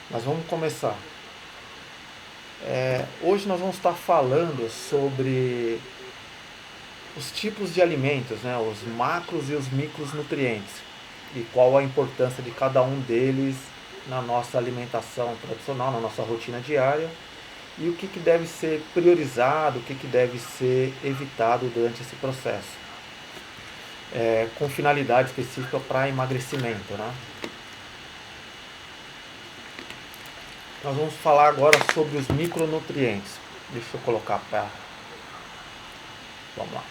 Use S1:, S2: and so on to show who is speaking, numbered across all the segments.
S1: Mas vamos começar. Hoje nós vamos estar falando sobre os tipos de alimentos, né? Os macros e os micronutrientes, e qual a importância de cada um deles na nossa alimentação tradicional, na nossa rotina diária, e o que deve ser priorizado, o que deve ser evitado durante esse processo, com finalidade específica para emagrecimento, né? Nós vamos falar agora sobre os micronutrientes. Deixa eu colocar para... Vamos lá.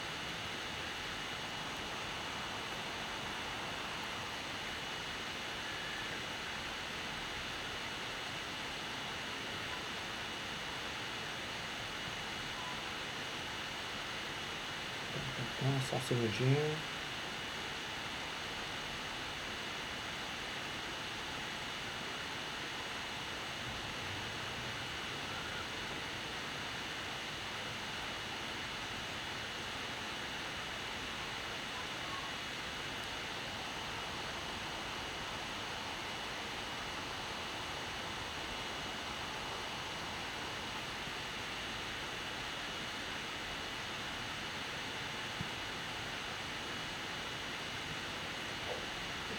S1: Só um segundinho.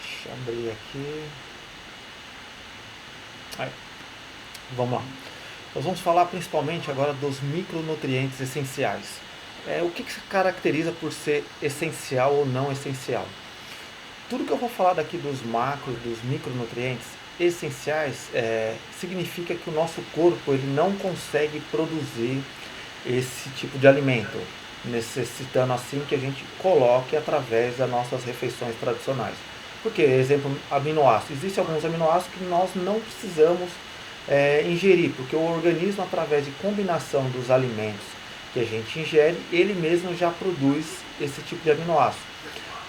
S1: Deixa eu abrir aqui. Aí, vamos lá. Nós vamos falar principalmente agora dos micronutrientes essenciais. O que se caracteriza por ser essencial ou não essencial? Tudo que eu vou falar daqui dos macros, dos micronutrientes essenciais, significa que o nosso corpo ele não consegue produzir esse tipo de alimento, necessitando assim que a gente coloque através das nossas refeições tradicionais. Porque, exemplo, aminoácidos. Existem alguns aminoácidos que nós não precisamos ingerir, porque o organismo, através de combinação dos alimentos que a gente ingere, ele mesmo já produz esse tipo de aminoácido.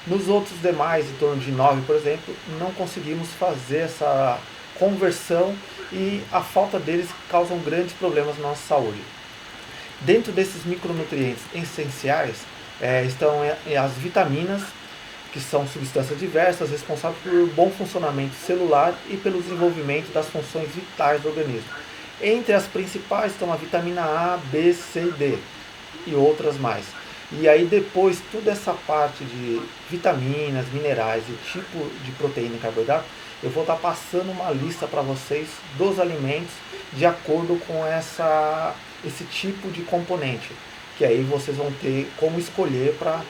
S1: Nos outros demais, em torno de 9, por exemplo, não conseguimos fazer essa conversão e a falta deles causa grandes problemas na nossa saúde. Dentro desses micronutrientes essenciais estão as vitaminas, que são substâncias diversas responsáveis pelo bom funcionamento celular e pelo desenvolvimento das funções vitais do organismo. Entre as principais estão a vitamina A, B, C e D e outras mais. E aí depois toda essa parte de vitaminas, minerais e tipo de proteína e carboidrato, eu vou estar passando uma lista para vocês dos alimentos de acordo com esse tipo de componente, que aí vocês vão ter como escolher para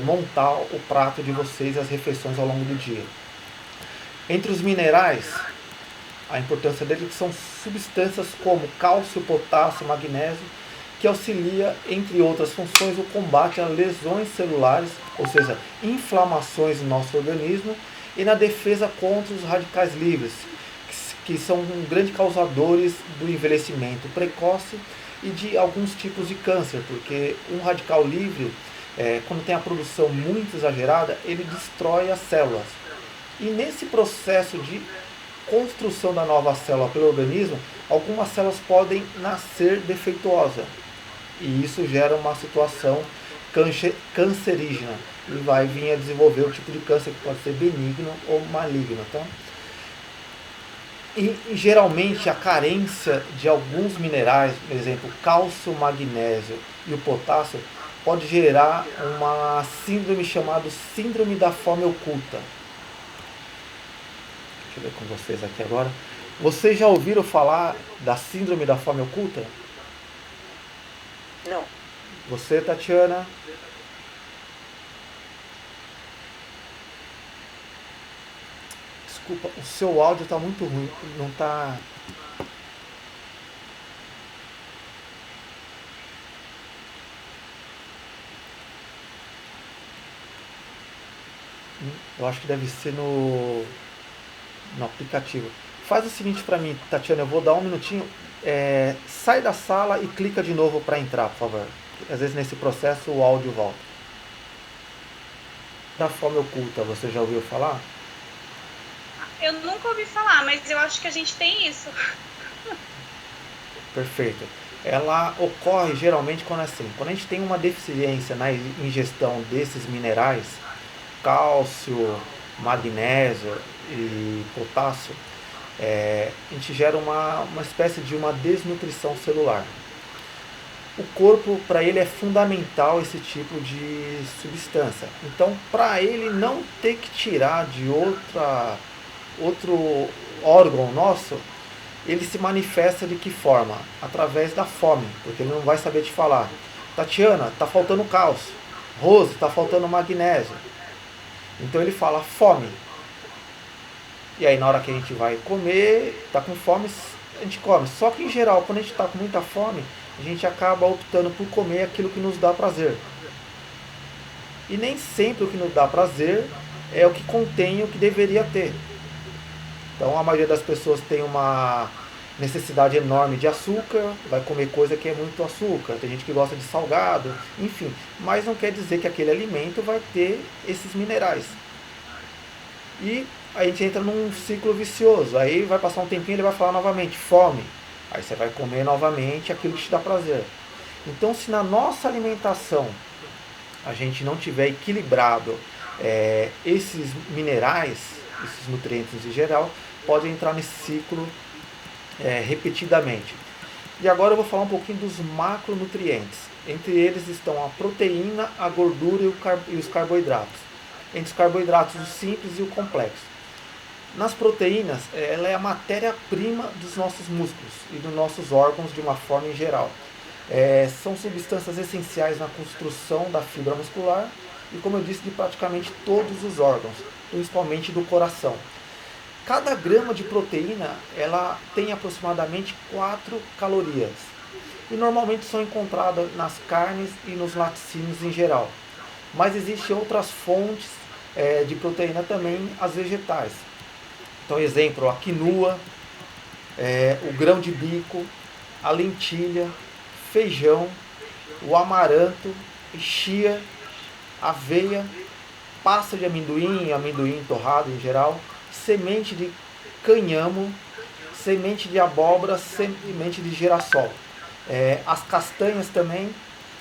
S1: montar o prato de vocês e as refeições ao longo do dia. Entre os minerais, a importância deles são substâncias como cálcio, potássio, magnésio, que auxilia, entre outras funções, o combate a lesões celulares, ou seja, inflamações no nosso organismo, e na defesa contra os radicais livres, que são grandes causadores do envelhecimento precoce e de alguns tipos de câncer, porque um radical livre, quando tem a produção muito exagerada, ele destrói as células. E nesse processo de construção da nova célula pelo organismo, algumas células podem nascer defeituosas. E isso gera uma situação cancerígena e vai vir a desenvolver o tipo de câncer que pode ser benigno ou maligno. Tá? E geralmente a carência de alguns minerais, por exemplo, cálcio, magnésio e o potássio, pode gerar uma síndrome chamada síndrome da fome oculta. Deixa eu ver com vocês aqui agora. Vocês já ouviram falar da síndrome da fome oculta?
S2: Não.
S1: Você, Tatiana? Desculpa, o seu áudio está muito ruim. Não está... Eu acho que deve ser no aplicativo. Faz o seguinte para mim, Tatiana, eu vou dar um minutinho. Sai da sala e clica de novo para entrar, por favor. Às vezes nesse processo o áudio volta. Da fome oculta, você já ouviu falar?
S2: Eu nunca ouvi falar, mas eu acho que a gente tem isso.
S1: Perfeito. Ela ocorre geralmente quando quando a gente tem uma deficiência na ingestão desses minerais, cálcio, magnésio e potássio, A gente gera uma espécie de uma desnutrição celular. O corpo, para ele, é fundamental esse tipo de substância. Então, para ele não ter que tirar de outro órgão nosso, ele se manifesta de que forma? Através da fome, porque ele não vai saber te falar: Tatiana, está faltando cálcio. Rose, está faltando magnésio. Então ele fala fome. E aí na hora que a gente vai comer, está com fome, a gente come. Só que em geral, quando a gente está com muita fome, a gente acaba optando por comer aquilo que nos dá prazer. E nem sempre o que nos dá prazer é o que contém o que deveria ter. Então a maioria das pessoas tem uma necessidade enorme de açúcar, vai comer coisa que é muito açúcar. Tem gente que gosta de salgado, enfim. Mas não quer dizer que aquele alimento vai ter esses minerais. E a gente entra num ciclo vicioso. Aí vai passar um tempinho e ele vai falar novamente, fome. Aí você vai comer novamente aquilo que te dá prazer. Então, se na nossa alimentação a gente não tiver equilibrado esses minerais, esses nutrientes em geral, pode entrar nesse ciclo repetidamente. E agora eu vou falar um pouquinho dos macronutrientes. Entre eles estão a proteína, a gordura e os carboidratos. Entre os carboidratos, o simples e o complexo. Nas proteínas, ela é a matéria-prima dos nossos músculos e dos nossos órgãos de uma forma em geral. São substâncias essenciais na construção da fibra muscular e, como eu disse, de praticamente todos os órgãos, principalmente do coração. Cada grama de proteína ela tem aproximadamente 4 calorias e normalmente são encontradas nas carnes e nos laticínios em geral. Mas existem outras fontes de proteína também, as vegetais. Então, exemplo, a quinoa, o grão de bico, a lentilha, feijão, o amaranto, chia, aveia, pasta de amendoim, amendoim torrado em geral, semente de canhamo, semente de abóbora, semente de girassol, as castanhas também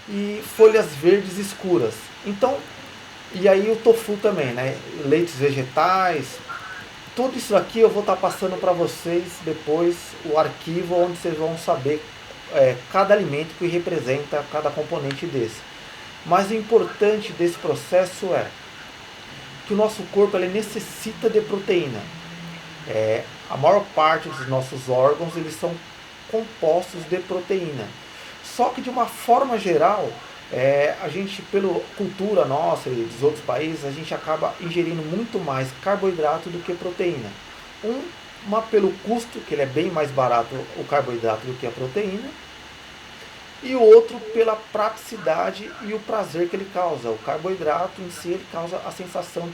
S1: e folhas verdes escuras. Então, e aí o tofu também, né? Leites vegetais, tudo isso aqui eu vou estar passando para vocês depois o arquivo onde vocês vão saber cada alimento que representa cada componente desse. Mas o importante desse processo é que o nosso corpo ele necessita de proteína. A maior parte dos nossos órgãos eles são compostos de proteína. Só que de uma forma geral, a gente, pela cultura nossa e dos outros países, a gente acaba ingerindo muito mais carboidrato do que proteína. Uma pelo custo, que ele é bem mais barato o carboidrato do que a proteína, e o outro pela praticidade e o prazer que ele causa. O carboidrato em si ele causa a sensação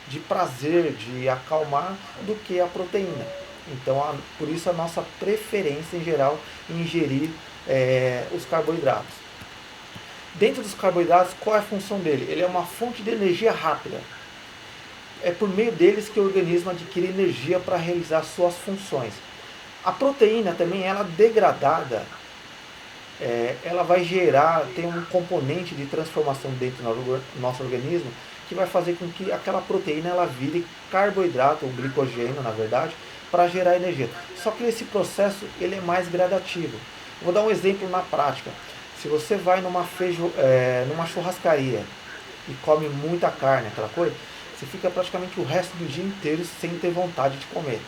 S1: de prazer, de acalmar, do que a proteína. Então, por isso a nossa preferência em geral em ingerir os carboidratos. Dentro dos carboidratos, qual é a função dele? Ele é uma fonte de energia rápida. É por meio deles que o organismo adquire energia para realizar suas funções. A proteína também, ela degradada, ela vai gerar, tem um componente de transformação dentro do nosso organismo que vai fazer com que aquela proteína ela vire carboidrato, ou glicogênio na verdade, para gerar energia. Só que esse processo ele é mais gradativo. Vou dar um exemplo na prática. Se você vai numa churrascaria e come muita carne, aquela coisa, você fica praticamente o resto do dia inteiro sem ter vontade de comer.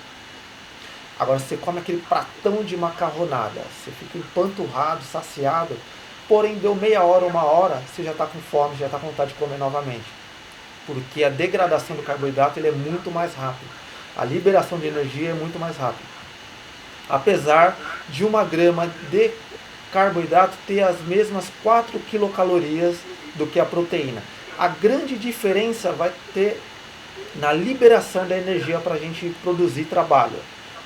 S1: Agora você come aquele pratão de macarronada, você fica empanturrado, saciado, porém deu meia hora, uma hora, você já está com fome, já está com vontade de comer novamente. Porque a degradação do carboidrato ele é muito mais rápido. A liberação de energia é muito mais rápida. Apesar de 1 grama de carboidrato ter as mesmas 4 quilocalorias do que a proteína. A grande diferença vai ter na liberação da energia para a gente produzir trabalho.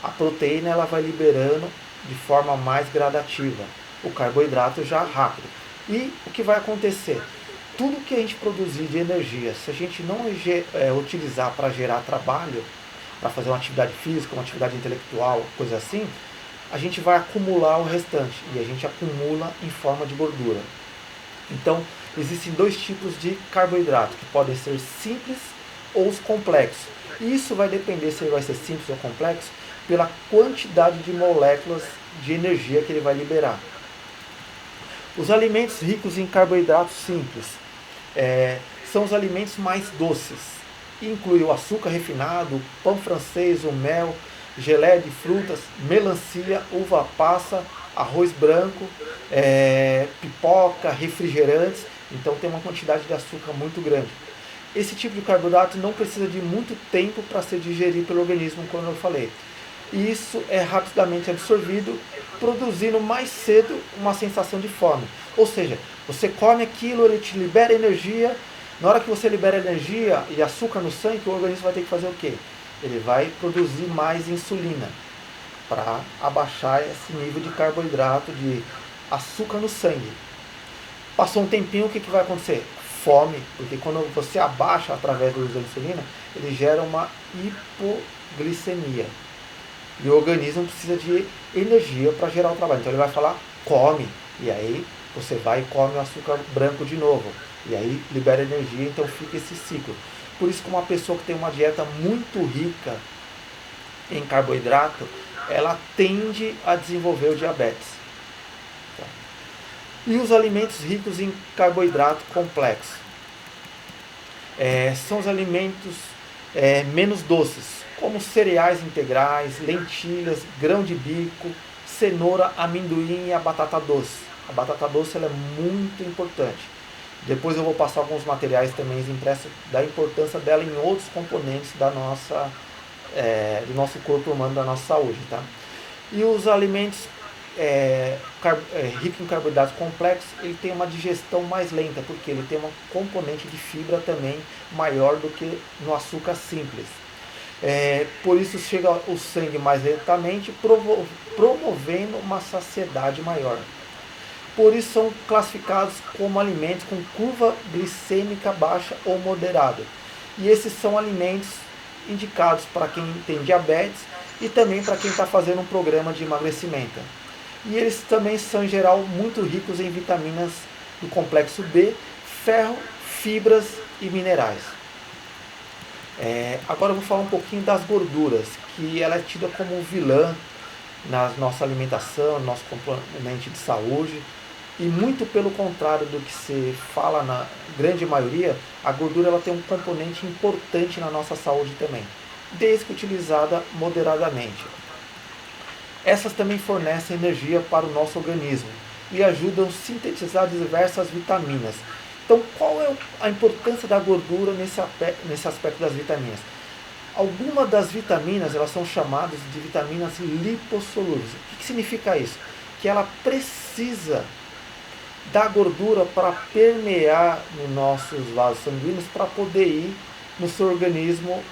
S1: A proteína ela vai liberando de forma mais gradativa, o carboidrato já rápido. E o que vai acontecer? Tudo que a gente produzir de energia, se a gente não utilizar para gerar trabalho, para fazer uma atividade física, uma atividade intelectual, coisa assim, a gente vai acumular o restante e a gente acumula em forma de gordura. Então, existem 2 tipos de carboidrato, que podem ser simples ou os complexos. Isso vai depender se ele vai ser simples ou complexo pela quantidade de moléculas de energia que ele vai liberar. Os alimentos ricos em carboidratos simples são os alimentos mais doces. Inclui o açúcar refinado, o pão francês, o mel, geleia de frutas, melancia, uva passa, arroz branco, pipoca, refrigerantes. Então tem uma quantidade de açúcar muito grande. Esse tipo de carboidrato não precisa de muito tempo para ser digerido pelo organismo, como eu falei. E isso é rapidamente absorvido, produzindo mais cedo uma sensação de fome. Ou seja, você come aquilo, ele te libera energia. Na hora que você libera energia e açúcar no sangue, o organismo vai ter que fazer o quê? Ele vai produzir mais insulina para abaixar esse nível de carboidrato, de açúcar no sangue. Passou um tempinho, o que vai acontecer? Fome, porque quando você abaixa através do uso da insulina, ele gera uma hipoglicemia. E o organismo precisa de energia para gerar o trabalho. Então ele vai falar, come. E aí você vai e come o açúcar branco de novo. E aí libera energia, então fica esse ciclo. Por isso que uma pessoa que tem uma dieta muito rica em carboidrato, ela tende a desenvolver o diabetes. E os alimentos ricos em carboidrato complexo? São os alimentos menos doces, como cereais integrais, lentilhas, grão de bico, cenoura, amendoim e a batata doce. A batata doce ela é muito importante. Depois eu vou passar alguns materiais também impressos da importância dela em outros componentes da do nosso corpo humano, da nossa saúde. Tá? E os alimentos ricos em carboidratos complexos, ele tem uma digestão mais lenta, porque ele tem uma componente de fibra também maior do que no açúcar simples. Por isso chega o sangue mais lentamente, promovendo uma saciedade maior. Por isso são classificados como alimentos com curva glicêmica baixa ou moderada. E esses são alimentos indicados para quem tem diabetes e também para quem está fazendo um programa de emagrecimento. E eles também são, em geral, muito ricos em vitaminas do complexo B, ferro, fibras e minerais. Agora eu vou falar um pouquinho das gorduras, que ela é tida como vilã na nossa alimentação, no nosso componente de saúde. E muito pelo contrário do que se fala na grande maioria, a gordura ela tem um componente importante na nossa saúde também, desde que utilizada moderadamente. Essas também fornecem energia para o nosso organismo e ajudam a sintetizar diversas vitaminas. Então, qual é a importância da gordura nesse aspecto das vitaminas? Algumas das vitaminas elas são chamadas de vitaminas lipossolúveis. O que significa isso? Que ela precisa da gordura para permear nos nossos vasos sanguíneos para poder ir no seu organismo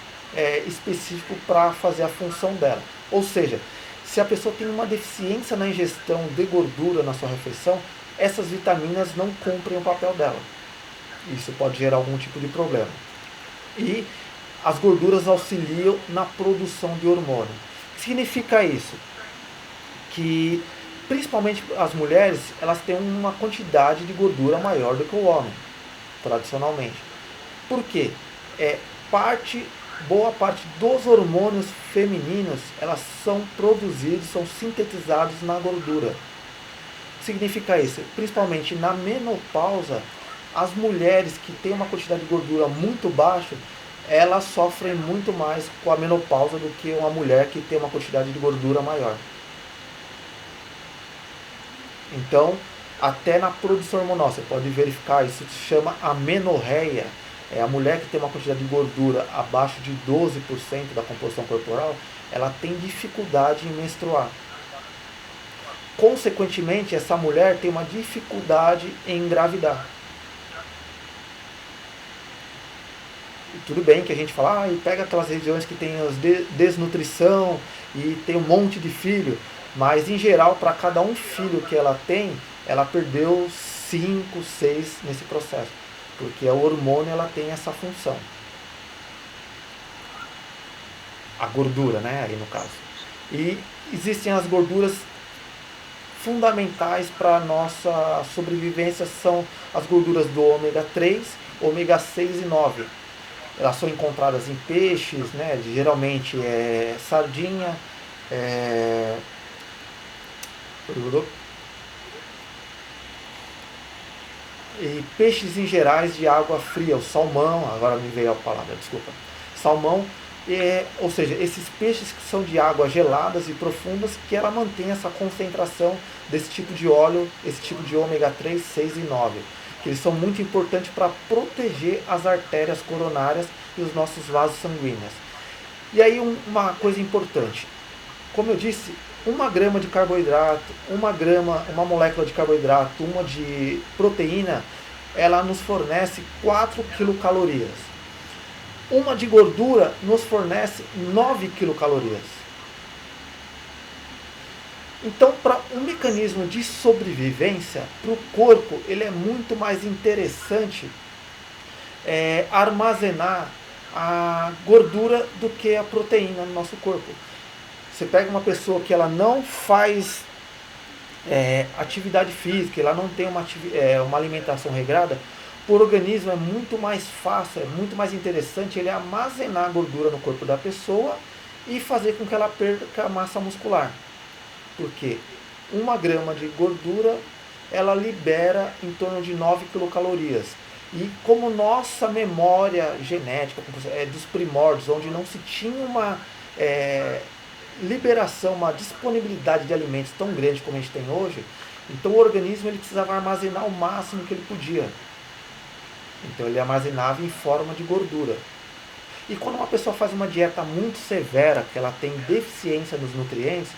S1: específico para fazer a função dela. Ou seja, se a pessoa tem uma deficiência na ingestão de gordura na sua refeição, essas vitaminas não cumprem o papel dela. Isso pode gerar algum tipo de problema. E as gorduras auxiliam na produção de hormônio. O que significa isso? Que principalmente as mulheres, elas têm uma quantidade de gordura maior do que o homem, tradicionalmente. Por quê? Boa parte dos hormônios femininos, elas são produzidos, são sintetizados na gordura. O que significa isso? Principalmente na menopausa, as mulheres que têm uma quantidade de gordura muito baixa, elas sofrem muito mais com a menopausa do que uma mulher que tem uma quantidade de gordura maior. Então, até na produção hormonal, você pode verificar, isso se chama amenorreia. A mulher que tem uma quantidade de gordura abaixo de 12% da composição corporal, ela tem dificuldade em menstruar. Consequentemente, essa mulher tem uma dificuldade em engravidar. E tudo bem que a gente fala, e pega aquelas regiões que tem desnutrição e tem um monte de filho, mas em geral, para cada um filho que ela tem, ela perdeu 5, 6 nesse processo. Porque a hormônio ela tem essa função. A gordura, né, aí no caso. E existem as gorduras fundamentais para a nossa sobrevivência, são as gorduras do ômega 3, ômega 6 e 9. Elas são encontradas em peixes, né? Geralmente sardinha, é, e peixes em gerais de água fria, o salmão, agora me veio a palavra, desculpa. Salmão, ou seja, esses peixes que são de águas geladas e profundas, que ela mantém essa concentração desse tipo de óleo, esse tipo de ômega 3, 6 e 9, que eles são muito importantes para proteger as artérias coronárias e os nossos vasos sanguíneos. E aí uma coisa importante, como eu disse, 1 grama de carboidrato, uma molécula de carboidrato, uma de proteína, ela nos fornece 4 quilocalorias. Uma de gordura nos fornece 9 quilocalorias. Então, para um mecanismo de sobrevivência, para o corpo, ele é muito mais interessante armazenar a gordura do que a proteína no nosso corpo. Você pega uma pessoa que ela não faz atividade física, ela não tem uma alimentação regrada, o organismo é muito mais fácil, é muito mais interessante ele armazenar a gordura no corpo da pessoa e fazer com que ela perca massa muscular. Porque 1 grama de gordura, ela libera em torno de 9 quilocalorias. E como nossa memória genética dos primórdios, onde não se tinha uma liberação, uma disponibilidade de alimentos tão grande como a gente tem hoje, então o organismo ele precisava armazenar o máximo que ele podia. Então ele armazenava em forma de gordura. E quando uma pessoa faz uma dieta muito severa, que ela tem deficiência nos nutrientes,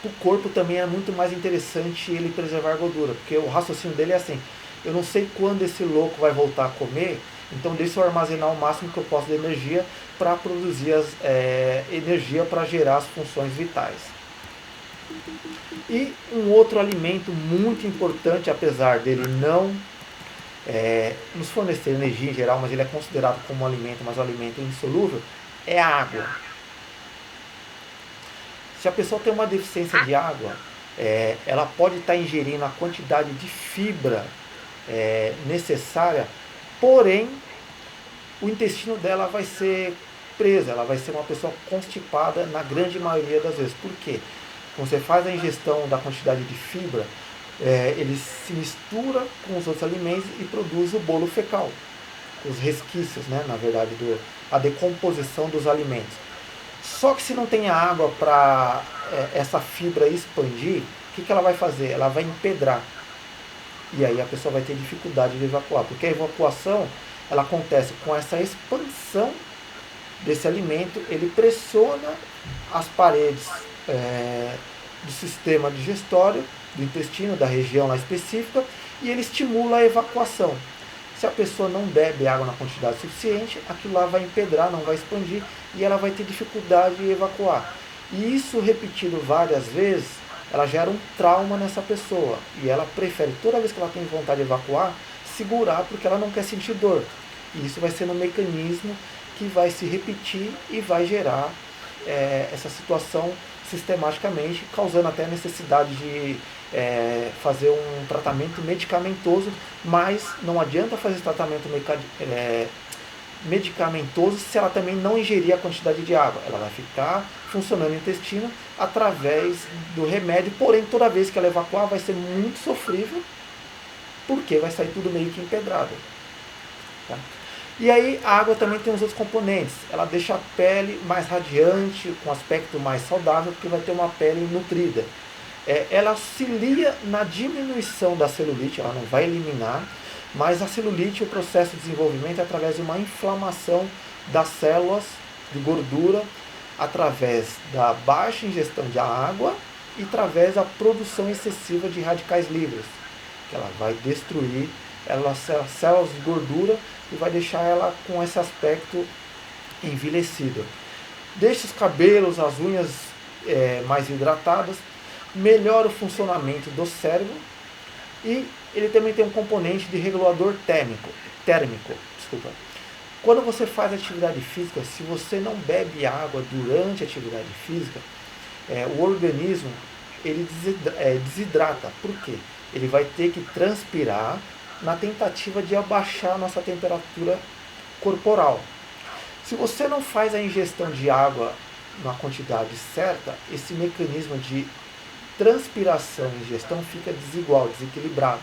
S1: o corpo também é muito mais interessante ele preservar a gordura, porque o raciocínio dele é assim: eu não sei quando esse louco vai voltar a comer, então deixa eu armazenar o máximo que eu posso de energia para produzir energia para gerar as funções vitais. E um outro alimento muito importante, apesar dele não nos fornecer energia em geral, mas ele é considerado como um alimento, mas um alimento insolúvel, é a água. Se a pessoa tem uma deficiência de água, ela pode estar ingerindo a quantidade de fibra necessária, porém o intestino dela vai ser preso, ela vai ser uma pessoa constipada na grande maioria das vezes. Por quê? Quando você faz a ingestão da quantidade de fibra, ele se mistura com os outros alimentos e produz o bolo fecal, os resquícios, né, na verdade, a decomposição dos alimentos. Só que se não tem água para essa fibra expandir, o que ela vai fazer? Ela vai empedrar. E aí a pessoa vai ter dificuldade de evacuar, porque a evacuação ela acontece com essa expansão desse alimento, ele pressiona as paredes do sistema digestório, do intestino, da região lá específica, e ele estimula a evacuação. Se a pessoa não bebe água na quantidade suficiente, aquilo lá vai empedrar, não vai expandir, e ela vai ter dificuldade de evacuar. E isso repetido várias vezes, ela gera um trauma nessa pessoa, e ela prefere, toda vez que ela tem vontade de evacuar, segurar, porque ela não quer sentir dor. E isso vai ser um mecanismo que vai se repetir e vai gerar essa situação sistematicamente, causando até a necessidade de fazer um tratamento medicamentoso, mas não adianta fazer esse tratamento medicamentoso se ela também não ingerir a quantidade de água. Ela vai ficar funcionando no intestino através do remédio, porém toda vez que ela evacuar vai ser muito sofrível, porque vai sair tudo meio que empedrado. Tá? E aí a água também tem os outros componentes. Ela deixa a pele mais radiante, com aspecto mais saudável, porque vai ter uma pele nutrida. Ela auxilia na diminuição da celulite, ela não vai eliminar, mas a celulite, o processo de desenvolvimento é através de uma inflamação das células de gordura, através da baixa ingestão de água e através da produção excessiva de radicais livres, que ela vai destruir as células de gordura e vai deixar ela com esse aspecto envelhecido. Deixa os cabelos, as unhas mais hidratadas, melhora o funcionamento do cérebro e ele também tem um componente de regulador térmico. Desculpa. Quando você faz atividade física, se você não bebe água durante a atividade física, o organismo ele desidrata. Por quê? Ele vai ter que transpirar na tentativa de abaixar a nossa temperatura corporal. Se você não faz a ingestão de água na quantidade certa, esse mecanismo de transpiração e ingestão fica desigual, desequilibrado.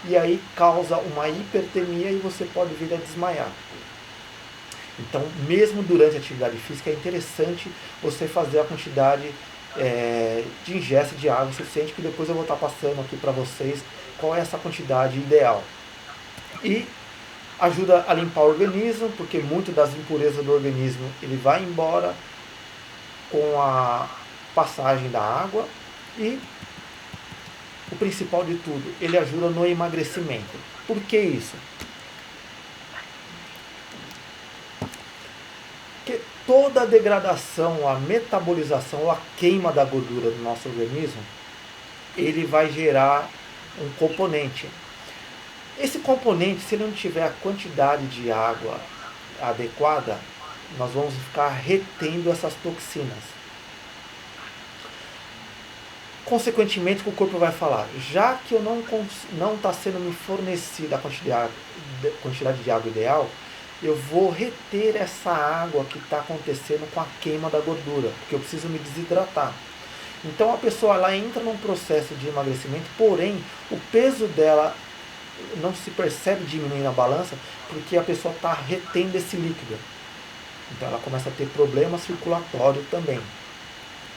S1: E aí causa uma hipertermia e você pode vir a desmaiar. Então, mesmo durante a atividade física, é interessante você fazer a quantidade de ingesta de água suficiente, que depois eu vou estar passando aqui para vocês qual é essa quantidade ideal. E ajuda a limpar o organismo, porque muito das impurezas do organismo ele vai embora com a passagem da água. E o principal de tudo, ele ajuda no emagrecimento. Por que isso? Porque toda a degradação, a metabolização, a queima da gordura do nosso organismo, ele vai gerar um componente. Esse componente, se ele não tiver a quantidade de água adequada, nós vamos ficar retendo essas toxinas. Consequentemente, o corpo vai falar, já que eu não está sendo me fornecida a quantidade de água ideal, eu vou reter essa água que está acontecendo com a queima da gordura, porque eu preciso me desidratar. Então a pessoa ela entra num processo de emagrecimento, porém o peso dela não se percebe diminuir na balança, porque a pessoa está retendo esse líquido. Então ela começa a ter problema circulatório também.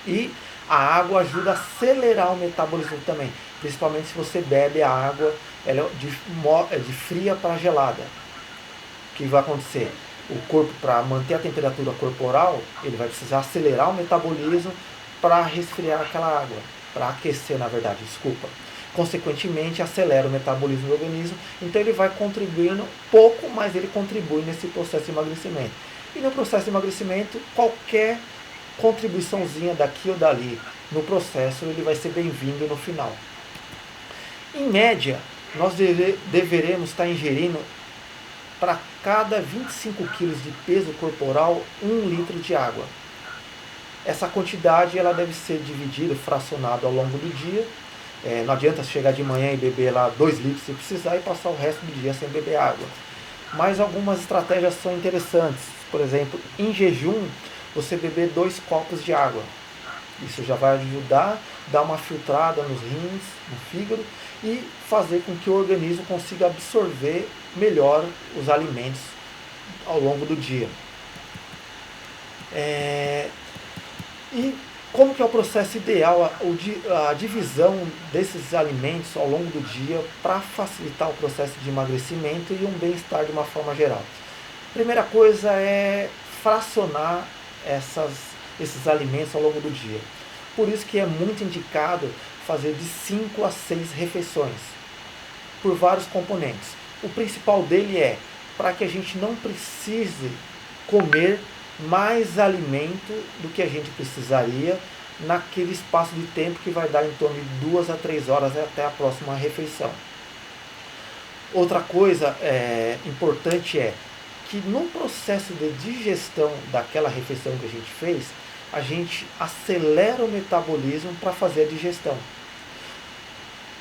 S1: E a água ajuda a acelerar o metabolismo também, principalmente se você bebe a água ela de fria para gelada. O que vai acontecer? O corpo, para manter a temperatura corporal, ele vai precisar acelerar o metabolismo para resfriar aquela água, para aquecer, na verdade, desculpa. Consequentemente, acelera o metabolismo do organismo, então ele vai contribuindo pouco, mas ele contribui nesse processo de emagrecimento. E no processo de emagrecimento, qualquer contribuiçãozinha daqui ou dali no processo, ele vai ser bem-vindo no final. Em média, nós deveremos estar ingerindo para cada 25 kg de peso corporal 1 litro de água. Essa quantidade ela deve ser dividida, fracionada ao longo do dia. Não adianta chegar de manhã e beber lá 2 litros se precisar e passar o resto do dia sem beber água. Mas algumas estratégias são interessantes. Por exemplo, em jejum, você beber 2 copos de água. Isso já vai ajudar a dar uma filtrada nos rins, no fígado e fazer com que o organismo consiga absorver melhor os alimentos ao longo do dia. E como que é o processo ideal, a divisão desses alimentos ao longo do dia para facilitar o processo de emagrecimento e um bem-estar de uma forma geral? Primeira coisa é fracionar esses alimentos ao longo do dia. Por isso que é muito indicado fazer de 5 a 6 refeições, por vários componentes. O principal dele é para que a gente não precise comer mais alimento do que a gente precisaria naquele espaço de tempo que vai dar em torno de 2 a 3 horas até a próxima refeição. Outra coisa importante é que no processo de digestão daquela refeição que a gente fez, a gente acelera o metabolismo para fazer a digestão.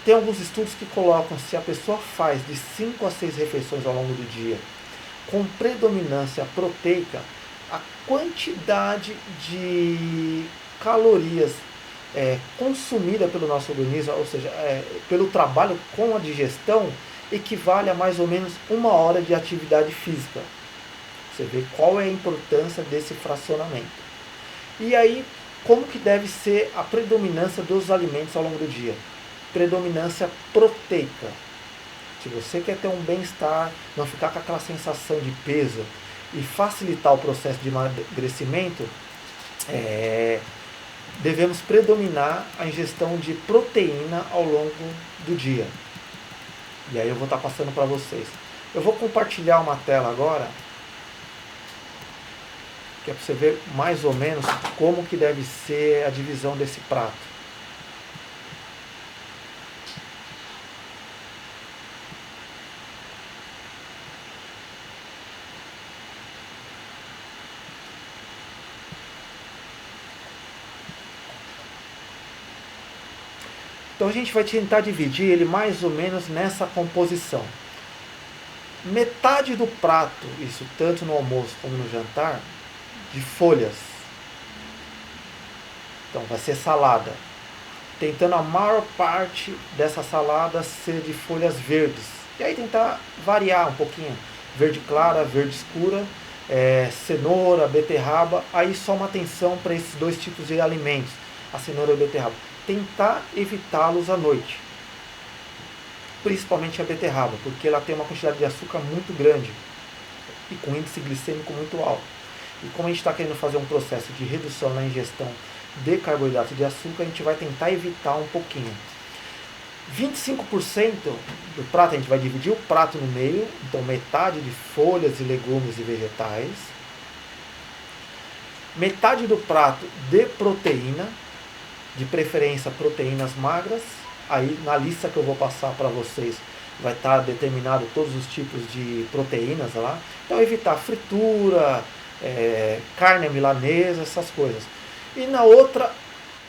S1: Tem alguns estudos que colocam se a pessoa faz de 5 a 6 refeições ao longo do dia, com predominância proteica, a quantidade de calorias consumida pelo nosso organismo, ou seja, pelo trabalho com a digestão, equivale a mais ou menos 1 hora de atividade física. Você vê qual é a importância desse fracionamento. E aí, como que deve ser a predominância dos alimentos ao longo do dia? Predominância proteica. Se você quer ter um bem-estar, não ficar com aquela sensação de peso e facilitar o processo de emagrecimento, devemos predominar a ingestão de proteína ao longo do dia. E aí eu vou estar passando para vocês. Eu vou compartilhar uma tela agora, que é para você ver mais ou menos como que deve ser a divisão desse prato. Então a gente vai tentar dividir ele mais ou menos nessa composição. Metade do prato, isso tanto no almoço como no jantar, de folhas. Então vai ser salada. Tentando a maior parte dessa salada ser de folhas verdes. E aí tentar variar um pouquinho. Verde clara, verde escura, cenoura, beterraba. Aí soma atenção para esses dois tipos de alimentos, a cenoura e a beterraba. Tentar evitá-los à noite. Principalmente a beterraba, porque ela tem uma quantidade de açúcar muito grande e com índice glicêmico muito alto. E como a gente está querendo fazer um processo de redução na ingestão de carboidrato e de açúcar, a gente vai tentar evitar um pouquinho. 25% do prato, a gente vai dividir o prato no meio, então metade de folhas e legumes e vegetais, metade do prato de proteína, de preferência proteínas magras. Aí na lista que eu vou passar para vocês vai estar determinado todos os tipos de proteínas lá. Então evitar fritura, carne milanesa, essas coisas. E na outra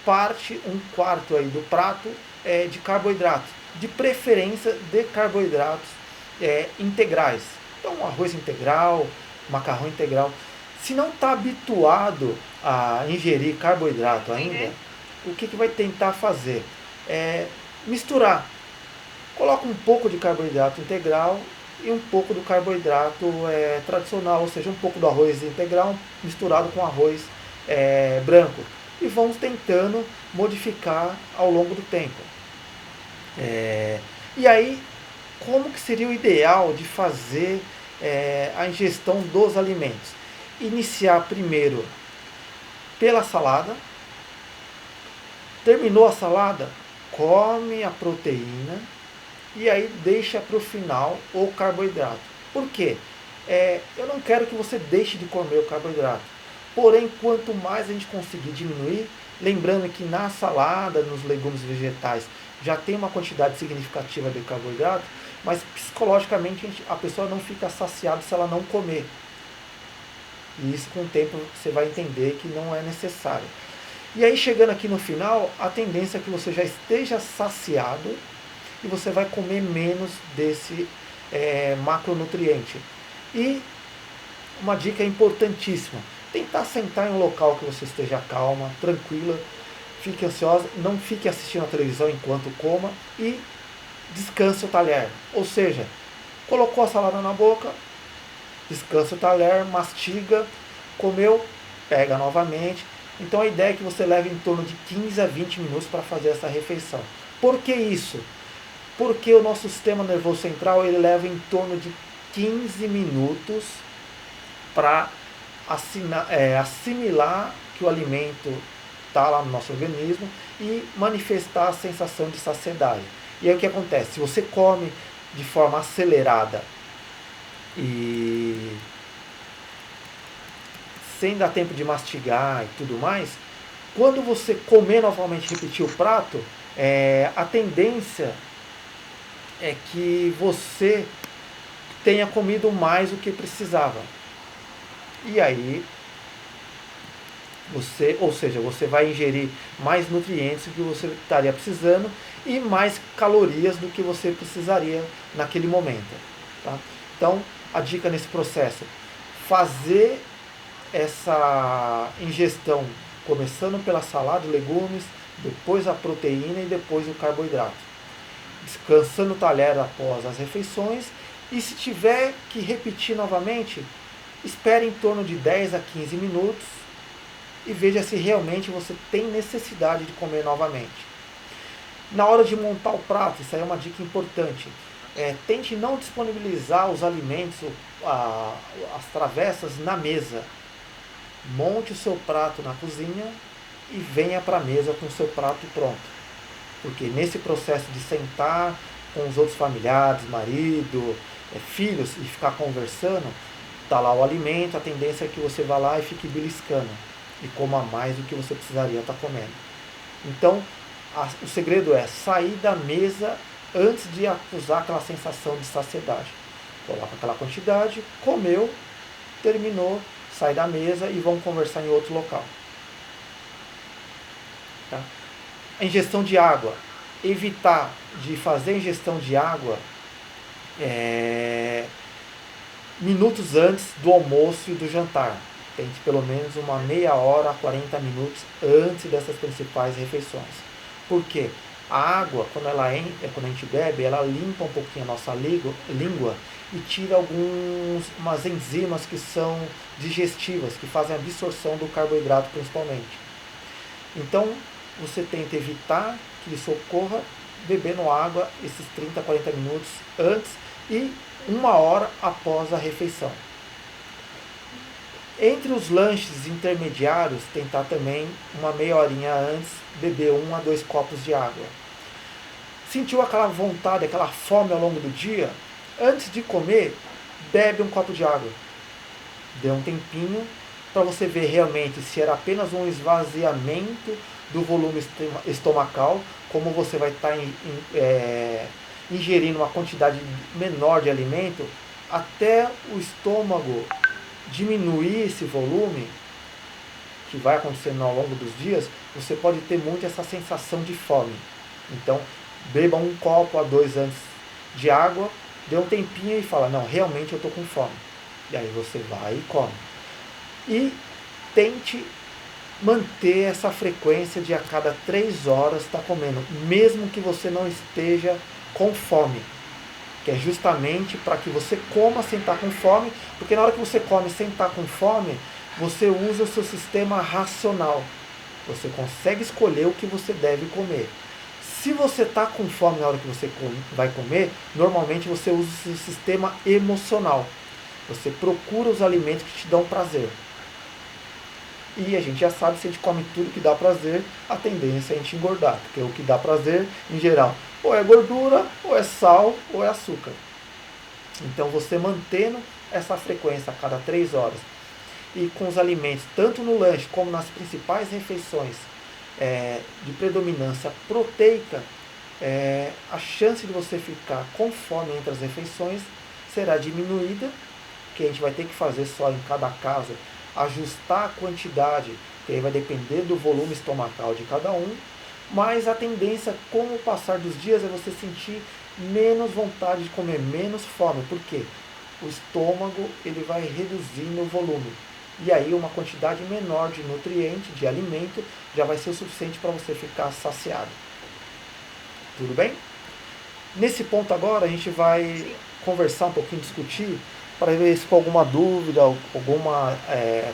S1: parte, um quarto aí do prato é de carboidratos, de preferência de carboidratos integrais. Então arroz integral, macarrão integral. Se não está habituado a ingerir carboidrato ainda, o que vai tentar fazer? Misturar. Coloca um pouco de carboidrato integral e um pouco do carboidrato tradicional, ou seja, um pouco do arroz integral misturado com arroz branco. E vamos tentando modificar ao longo do tempo. E aí, como que seria o ideal de fazer a ingestão dos alimentos? Iniciar primeiro pela salada. Terminou a salada, come a proteína e aí deixa para o final o carboidrato. Por quê? Eu não quero que você deixe de comer o carboidrato. Porém, quanto mais a gente conseguir diminuir, lembrando que na salada, nos legumes vegetais, já tem uma quantidade significativa de carboidrato, mas psicologicamente a pessoa não fica saciada se ela não comer. E isso com o tempo você vai entender que não é necessário. E aí chegando aqui no final, a tendência é que você já esteja saciado e você vai comer menos desse macronutriente. E uma dica importantíssima, tentar sentar em um local que você esteja calma, tranquila, fique ansiosa, não fique assistindo a televisão enquanto coma e descanse o talher. Ou seja, colocou a salada na boca, descansa o talher, mastiga, comeu, pega novamente. Então a ideia é que você leve em torno de 15 a 20 minutos para fazer essa refeição. Por que isso? Porque o nosso sistema nervoso central ele leva em torno de 15 minutos para assimilar que o alimento está lá no nosso organismo e manifestar a sensação de saciedade. E aí o que acontece? Se você come de forma acelerada e sem dar tempo de mastigar e tudo mais, quando você comer novamente, repetir o prato, a tendência é que você tenha comido mais do que precisava. E aí, você vai ingerir mais nutrientes do que você estaria precisando e mais calorias do que você precisaria naquele momento. Tá? Então, a dica nesse processo, fazer essa ingestão começando pela salada de legumes, depois a proteína e depois o carboidrato. Descansando o talher após as refeições e se tiver que repetir novamente, espere em torno de 10 a 15 minutos e veja se realmente você tem necessidade de comer novamente. Na hora de montar o prato, isso aí é uma dica importante. Tente não disponibilizar os alimentos, as travessas na mesa. Monte o seu prato na cozinha e venha para a mesa com o seu prato pronto. Porque nesse processo de sentar com os outros familiares, marido, filhos e ficar conversando, está lá o alimento, a tendência é que você vá lá e fique beliscando e coma mais do que você precisaria estar comendo. Então, o segredo é sair da mesa antes de acusar aquela sensação de saciedade. Coloca aquela quantidade, comeu, terminou, sai da mesa e vão conversar em outro local. Tá? A ingestão de água. Evitar de fazer ingestão de água minutos antes do almoço e do jantar. Tente pelo menos uma meia hora a 40 minutos antes dessas principais refeições. Por quê? A água, quando a gente bebe, ela limpa um pouquinho a nossa língua e tira umas enzimas que são digestivas, que fazem a absorção do carboidrato principalmente. Então, você tenta evitar que isso ocorra bebendo água esses 30, 40 minutos antes e uma hora após a refeição. Entre os lanches intermediários, tentar também uma meia horinha antes beber 1 a 2 copos de água. Sentiu aquela vontade, aquela fome ao longo do dia? Antes de comer, bebe um copo de água. Dê um tempinho para você ver realmente se era apenas um esvaziamento do volume estomacal, como você vai estar ingerindo uma quantidade menor de alimento, até o estômago diminuir esse volume, que vai acontecendo ao longo dos dias, você pode ter muito essa sensação de fome. Então, beba 1 copo a 2 antes de água, dê um tempinho e fala, não, realmente eu estou com fome. E aí você vai e come. E tente manter essa frequência de a cada 3 horas estar comendo, mesmo que você não esteja com fome. Que é justamente para que você coma sem estar com fome, porque na hora que você come sem estar com fome, você usa o seu sistema racional. Você consegue escolher o que você deve comer. Se você está com fome na hora que você vai comer, normalmente você usa o seu sistema emocional. Você procura os alimentos que te dão prazer. E a gente já sabe, se a gente come tudo que dá prazer, a tendência é a gente engordar. Porque o que dá prazer, em geral, ou é gordura, ou é sal, ou é açúcar. Então você mantendo essa frequência a cada 3 horas e com os alimentos, tanto no lanche como nas principais refeições de predominância proteica, a chance de você ficar com fome entre as refeições será diminuída, que a gente vai ter que fazer só em cada caso, ajustar a quantidade, que aí vai depender do volume estomacal de cada um, mas a tendência com o passar dos dias é você sentir menos vontade de comer, menos fome. Por quê? O estômago ele vai reduzindo o volume. E aí uma quantidade menor de nutriente, de alimento, já vai ser o suficiente para você ficar saciado. Tudo bem? Nesse ponto agora a gente vai conversar um pouquinho, discutir, para ver se com alguma dúvida, alguma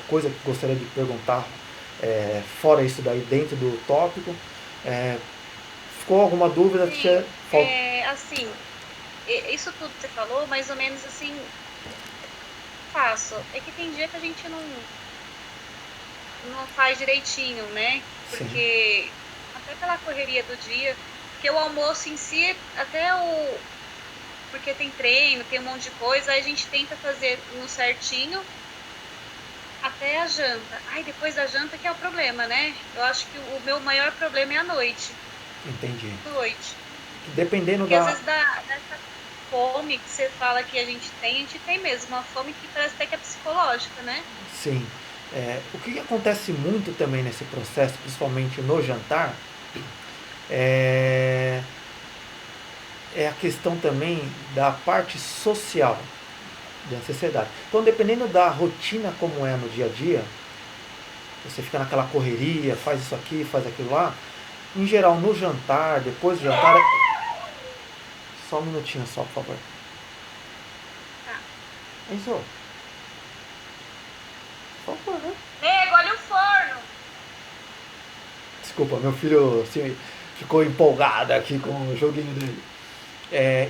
S1: coisa que gostaria de perguntar, fora isso daí, dentro do tópico. Ficou alguma dúvida?
S2: Sim, assim, isso tudo que você falou, mais ou menos assim, faço. É que tem dia que a gente não faz direitinho, né? Porque até pela correria do dia, porque o almoço em si, porque tem treino, tem um monte de coisa, aí a gente tenta fazer no certinho até a janta. Aí depois da janta que é o problema, né? Eu acho que o meu maior problema é a noite.
S1: Entendi.
S2: Noite.
S1: Dependendo
S2: porque às vezes dessa fome que você fala que a gente tem mesmo, uma fome que parece até que é psicológica, né?
S1: Sim. O que acontece muito também nesse processo, principalmente no jantar, é a questão também da parte social da sociedade. Então, dependendo da rotina como é no dia a dia, você fica naquela correria, faz isso aqui, faz aquilo lá, em geral no jantar, depois do jantar... Só um minutinho só, por favor.
S2: Tá.
S1: Isso. Por favor, né?
S2: Nego, olha o forno!
S1: Desculpa, meu filho assim, ficou empolgado aqui com o joguinho dele.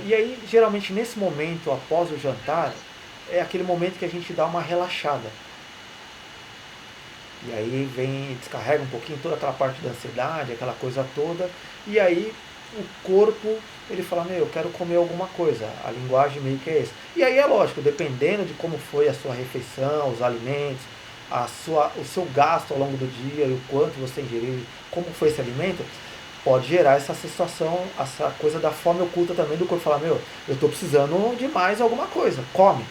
S1: E aí, geralmente, nesse momento, após o jantar, é aquele momento que a gente dá uma relaxada. E aí descarrega um pouquinho toda aquela parte da ansiedade, aquela coisa toda. E aí, o corpo, ele fala, eu quero comer alguma coisa. A linguagem meio que é essa. E aí é lógico, dependendo de como foi a sua refeição, os alimentos, o seu gasto ao longo do dia e o quanto você ingeriu, como foi esse alimento, pode gerar essa situação, essa coisa da fome oculta também, do corpo falar, eu estou precisando de mais alguma coisa, come.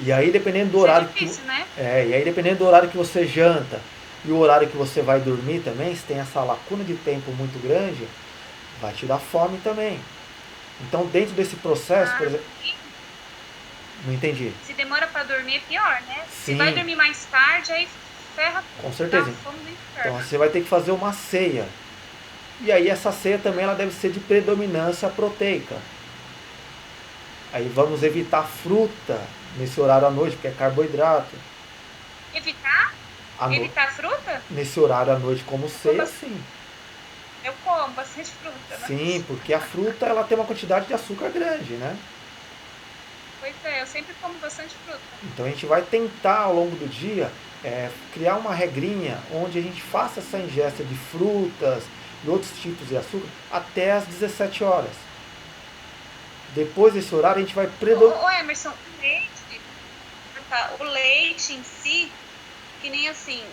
S1: E aí dependendo do horário
S2: né?
S1: E aí dependendo do horário que você janta e o horário que você vai dormir também, se tem essa lacuna de tempo muito grande, vai te dar fome também. Então dentro desse processo, por exemplo... Não entendi.
S2: Se demora para dormir é pior, né? Se vai
S1: Sim,
S2: dormir mais tarde, aí ferra
S1: com
S2: tudo, dá
S1: certeza.
S2: fome do
S1: Então
S2: inferno.
S1: você vai ter que fazer uma ceia. E aí essa ceia também ela deve ser de predominância proteica. Aí vamos evitar fruta nesse horário à noite, porque é carboidrato.
S2: Evitar?
S1: À no...
S2: Evitar fruta?
S1: Nesse horário à noite como
S2: Eu como,
S1: ceia, sim.
S2: eu como bastante fruta,
S1: Sim,
S2: mas.
S1: porque a fruta ela tem uma quantidade de açúcar grande, né?
S2: Pois é, eu sempre como bastante fruta.
S1: Então a gente vai tentar ao longo do dia criar uma regrinha onde a gente faça essa ingesta de frutas e outros tipos de açúcar até às 17 horas. Depois desse horário a gente vai
S2: Ô, Emerson, o leite em si, que nem assim,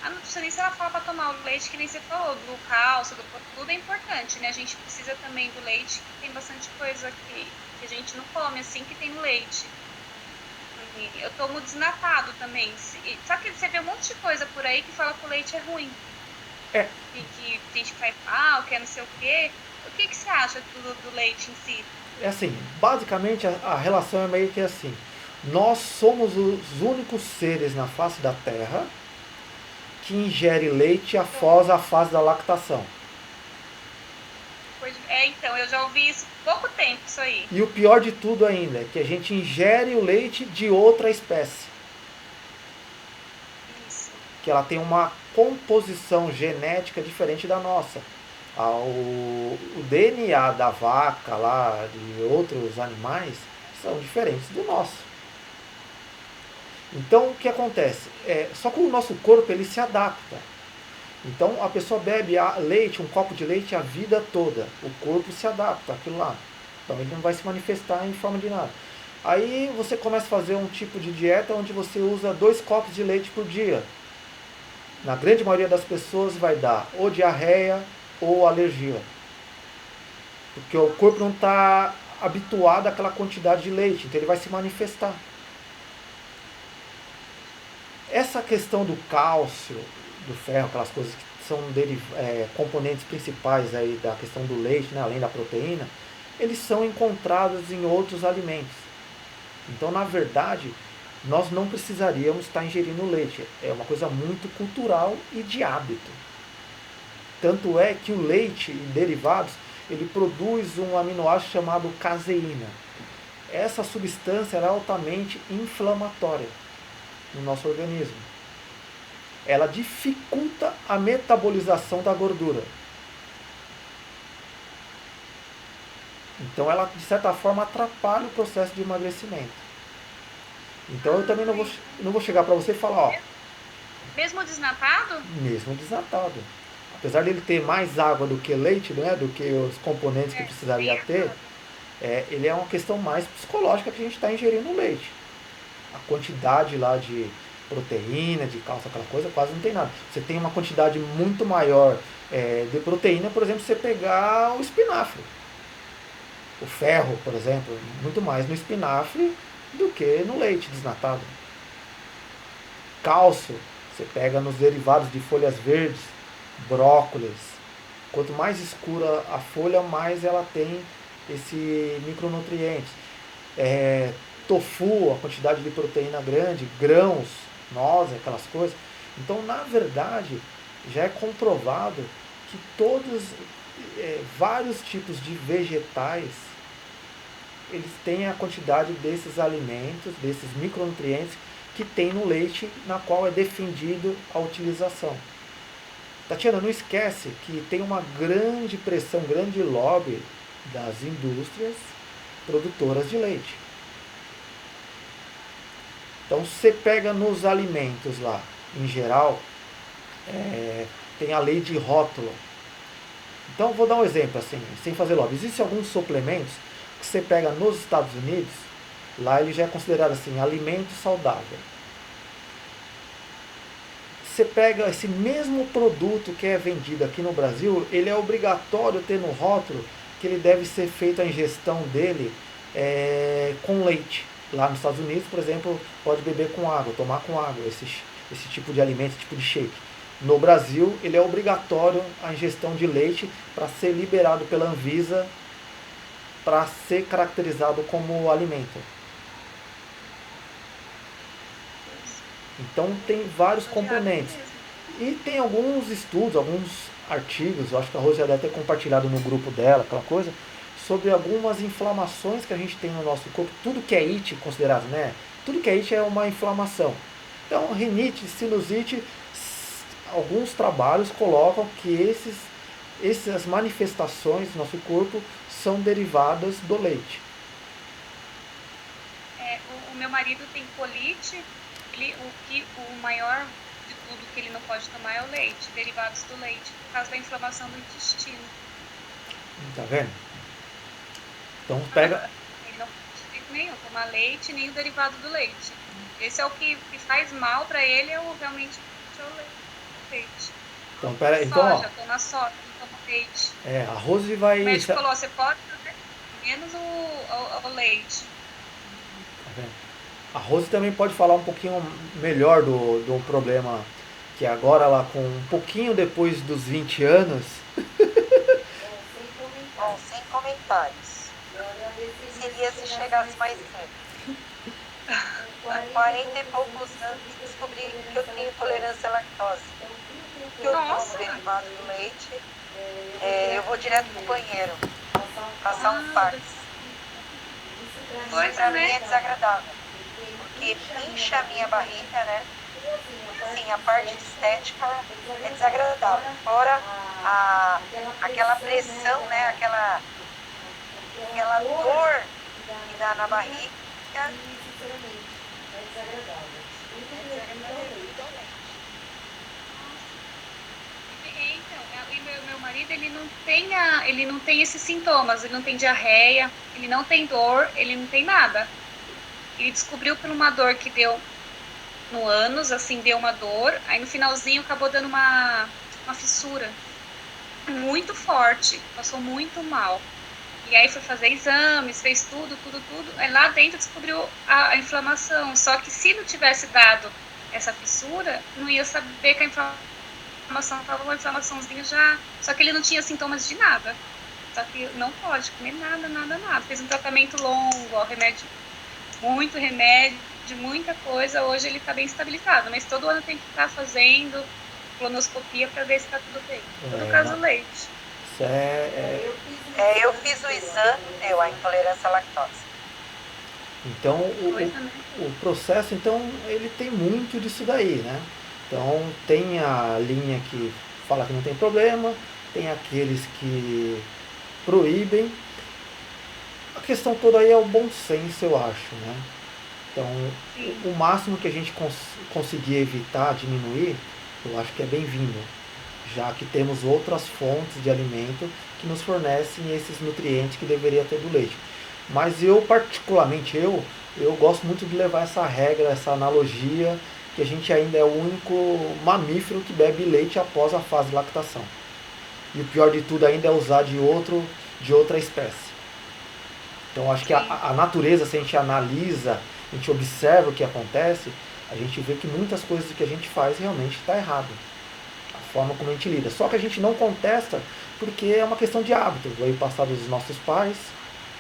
S2: a nutricionista ela fala para tomar o leite, que nem você falou, do cálcio, tudo é importante, né? A gente precisa também do leite, que tem bastante coisa que a gente não come, assim, que tem no leite. E eu tomo desnatado também. Só que você vê um monte de coisa por aí que fala que o leite é ruim.
S1: É,
S2: Que tem que faz mal, que é não sei o quê. O que você acha do leite em si?
S1: é assim, basicamente a relação é meio que assim. Nós somos os únicos seres na face da Terra que ingere leite após a fase da lactação.
S2: Então, eu já ouvi isso há pouco tempo, isso aí.
S1: E o pior de tudo ainda é que a gente ingere o leite de outra espécie,
S2: Isso.
S1: que ela tem uma composição genética diferente da nossa. O DNA da vaca lá, de outros animais, são diferentes do nosso. Então o que acontece? Só que o nosso corpo ele se adapta. Então a pessoa bebe leite, um copo de leite a vida toda. O corpo se adapta àquilo lá. Então ele não vai se manifestar em forma de nada. Aí você começa a fazer um tipo de dieta onde você usa 2 copos de leite por dia. Na grande maioria das pessoas vai dar ou diarreia ou alergia. Porque o corpo não está habituado àquela quantidade de leite, então ele vai se manifestar. Essa questão do cálcio, do ferro, aquelas coisas que são componentes principais aí da questão do leite, né, além da proteína, eles são encontrados em outros alimentos. Então, na verdade, nós não precisaríamos estar ingerindo leite. É uma coisa muito cultural e de hábito. Tanto é que o leite e derivados, ele produz um aminoácido chamado caseína. Essa substância é altamente inflamatória no nosso organismo. Ela dificulta a metabolização da gordura. Então ela, de certa forma, atrapalha o processo de emagrecimento. Então eu também não vou chegar para você e falar, ó,
S2: Mesmo desnatado?
S1: mesmo desnatado. Apesar dele ter mais água do que leite, né, do que os componentes que precisaria
S2: Bem
S1: ter,
S2: errado.
S1: ele é uma questão mais psicológica que a gente está ingerindo no leite. A quantidade lá de proteína, de cálcio, aquela coisa, quase não tem nada. Você tem uma quantidade muito maior de proteína, por exemplo, você pegar o espinafre. O ferro, por exemplo, muito mais no espinafre do que no leite desnatado. Cálcio, você pega nos derivados de folhas verdes, brócolis. Quanto mais escura a folha, mais ela tem esse micronutriente. Tofu, a quantidade de proteína grande, grãos, nozes, aquelas coisas. Então, na verdade, já é comprovado que vários tipos de vegetais, eles têm a quantidade desses alimentos, desses micronutrientes que tem no leite, na qual é defendido a utilização. Tatiana, não esquece que tem uma grande pressão, grande lobby das indústrias produtoras de leite. Então você pega nos alimentos lá, em geral, tem a lei de rótulo. Então vou dar um exemplo assim, sem fazer lobby. Existem alguns suplementos que você pega nos Estados Unidos, lá ele já é considerado assim, alimento saudável. Você pega esse mesmo produto que é vendido aqui no Brasil, ele é obrigatório ter no rótulo que ele deve ser feita a ingestão dele com leite. Lá nos Estados Unidos, por exemplo, pode beber com água, tomar com água, esse tipo de alimento, esse tipo de shake. No Brasil, ele é obrigatório a ingestão de leite para ser liberado pela Anvisa para ser caracterizado como alimento. Então tem vários componentes. E tem alguns estudos, alguns artigos, eu acho que a Rose já deve ter compartilhado no grupo dela, aquela coisa, sobre algumas inflamações que a gente tem no nosso corpo. Tudo que é it, considerado, né? Tudo que é it é uma inflamação. Então, rinite, sinusite, alguns trabalhos colocam que essas manifestações do nosso corpo são derivadas do leite.
S2: O meu marido tem colite, o maior de tudo que ele não pode tomar é o leite, derivados do leite, por causa da inflamação do intestino.
S1: Tá vendo? Então pega.
S2: Ele não pode de jeito nenhum tomar leite, nem o derivado do leite. Esse é o que faz mal para ele, realmente é o leite.
S1: Então, pera aí,
S2: Soja, tô na soja, não tomo leite.
S1: A Rose vai.
S2: O médico falou, você pode fazer menos o leite.
S1: Tá vendo? A Rose também pode falar um pouquinho melhor do problema, que agora ela com um pouquinho depois dos 20 anos.
S3: Bom, sem comentários. Seria se chegasse mais cedo. Com 40 e poucos anos descobri que eu tenho intolerância à lactose. Que eu tomo derivado do leite, eu vou direto pro banheiro, passar um fax. Isso pra mim é desagradável, porque incha a minha barriga, né? Sim, a parte estética é desagradável. Fora aquela pressão, né? Aquela dor que dá na barriga.
S2: Meu marido, ele não tem esses sintomas, ele não tem diarreia, ele não tem dor, ele não tem nada. Ele descobriu por uma dor que deu no ânus, assim, deu uma dor, aí no finalzinho acabou dando uma fissura muito forte, passou muito mal. E aí foi fazer exames, fez tudo, aí lá dentro descobriu a inflamação, só que se não tivesse dado essa fissura, não ia saber que a inflamação estava uma inflamaçãozinha já, só que ele não tinha sintomas de nada. Só que não pode comer nada. Fez um tratamento longo, ó, muito remédio, muita coisa. Hoje ele está bem estabilizado, mas todo ano tem que estar fazendo colonoscopia para ver se está tudo bem. No caso do leite.
S3: Eu fiz o exame, deu a intolerância à lactose.
S1: Então o processo, então, ele tem muito disso daí, né? Então tem a linha que fala que não tem problema, tem aqueles que proíbem. A questão toda aí é o bom senso, eu acho, né? Então, o máximo que a gente conseguir evitar, diminuir, eu acho que é bem-vindo, já que temos outras fontes de alimento que nos fornecem esses nutrientes que deveria ter do leite. Mas eu, particularmente, eu gosto muito de levar essa regra, essa analogia, que a gente ainda é o único mamífero que bebe leite após a fase de lactação. E o pior de tudo ainda é usar de outra espécie. Então acho que a natureza, se a gente analisa, a gente observa o que acontece, a gente vê que muitas coisas que a gente faz realmente está errado. A forma como a gente lida. Só que a gente não contesta porque é uma questão de hábito. Veio passado dos nossos pais,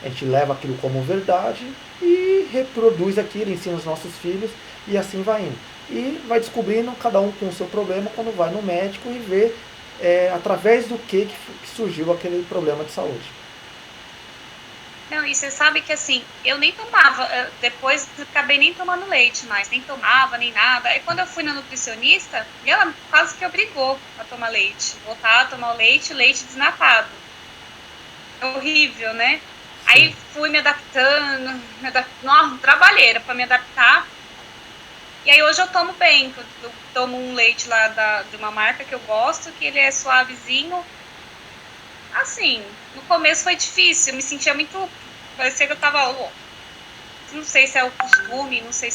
S1: a gente leva aquilo como verdade e reproduz aquilo, ensina os nossos filhos e assim vai indo. E vai descobrindo cada um com o seu problema quando vai no médico e vê através do que surgiu aquele problema de saúde.
S2: Não, e você sabe que assim, eu nem tomava, depois acabei nem tomando leite mais, nem tomava, nem nada. Aí quando eu fui na nutricionista, ela quase que obrigou a tomar leite. Voltar a tomar o leite desnatado. É horrível, né? Sim. Aí fui me adaptando, trabalheira para me adaptar. E aí hoje eu tomo bem, eu tomo um leite lá de uma marca que eu gosto, que ele é suavezinho. Assim, no começo foi difícil, eu me sentia muito... Parecia que eu tava... Não sei se é o costume, não sei.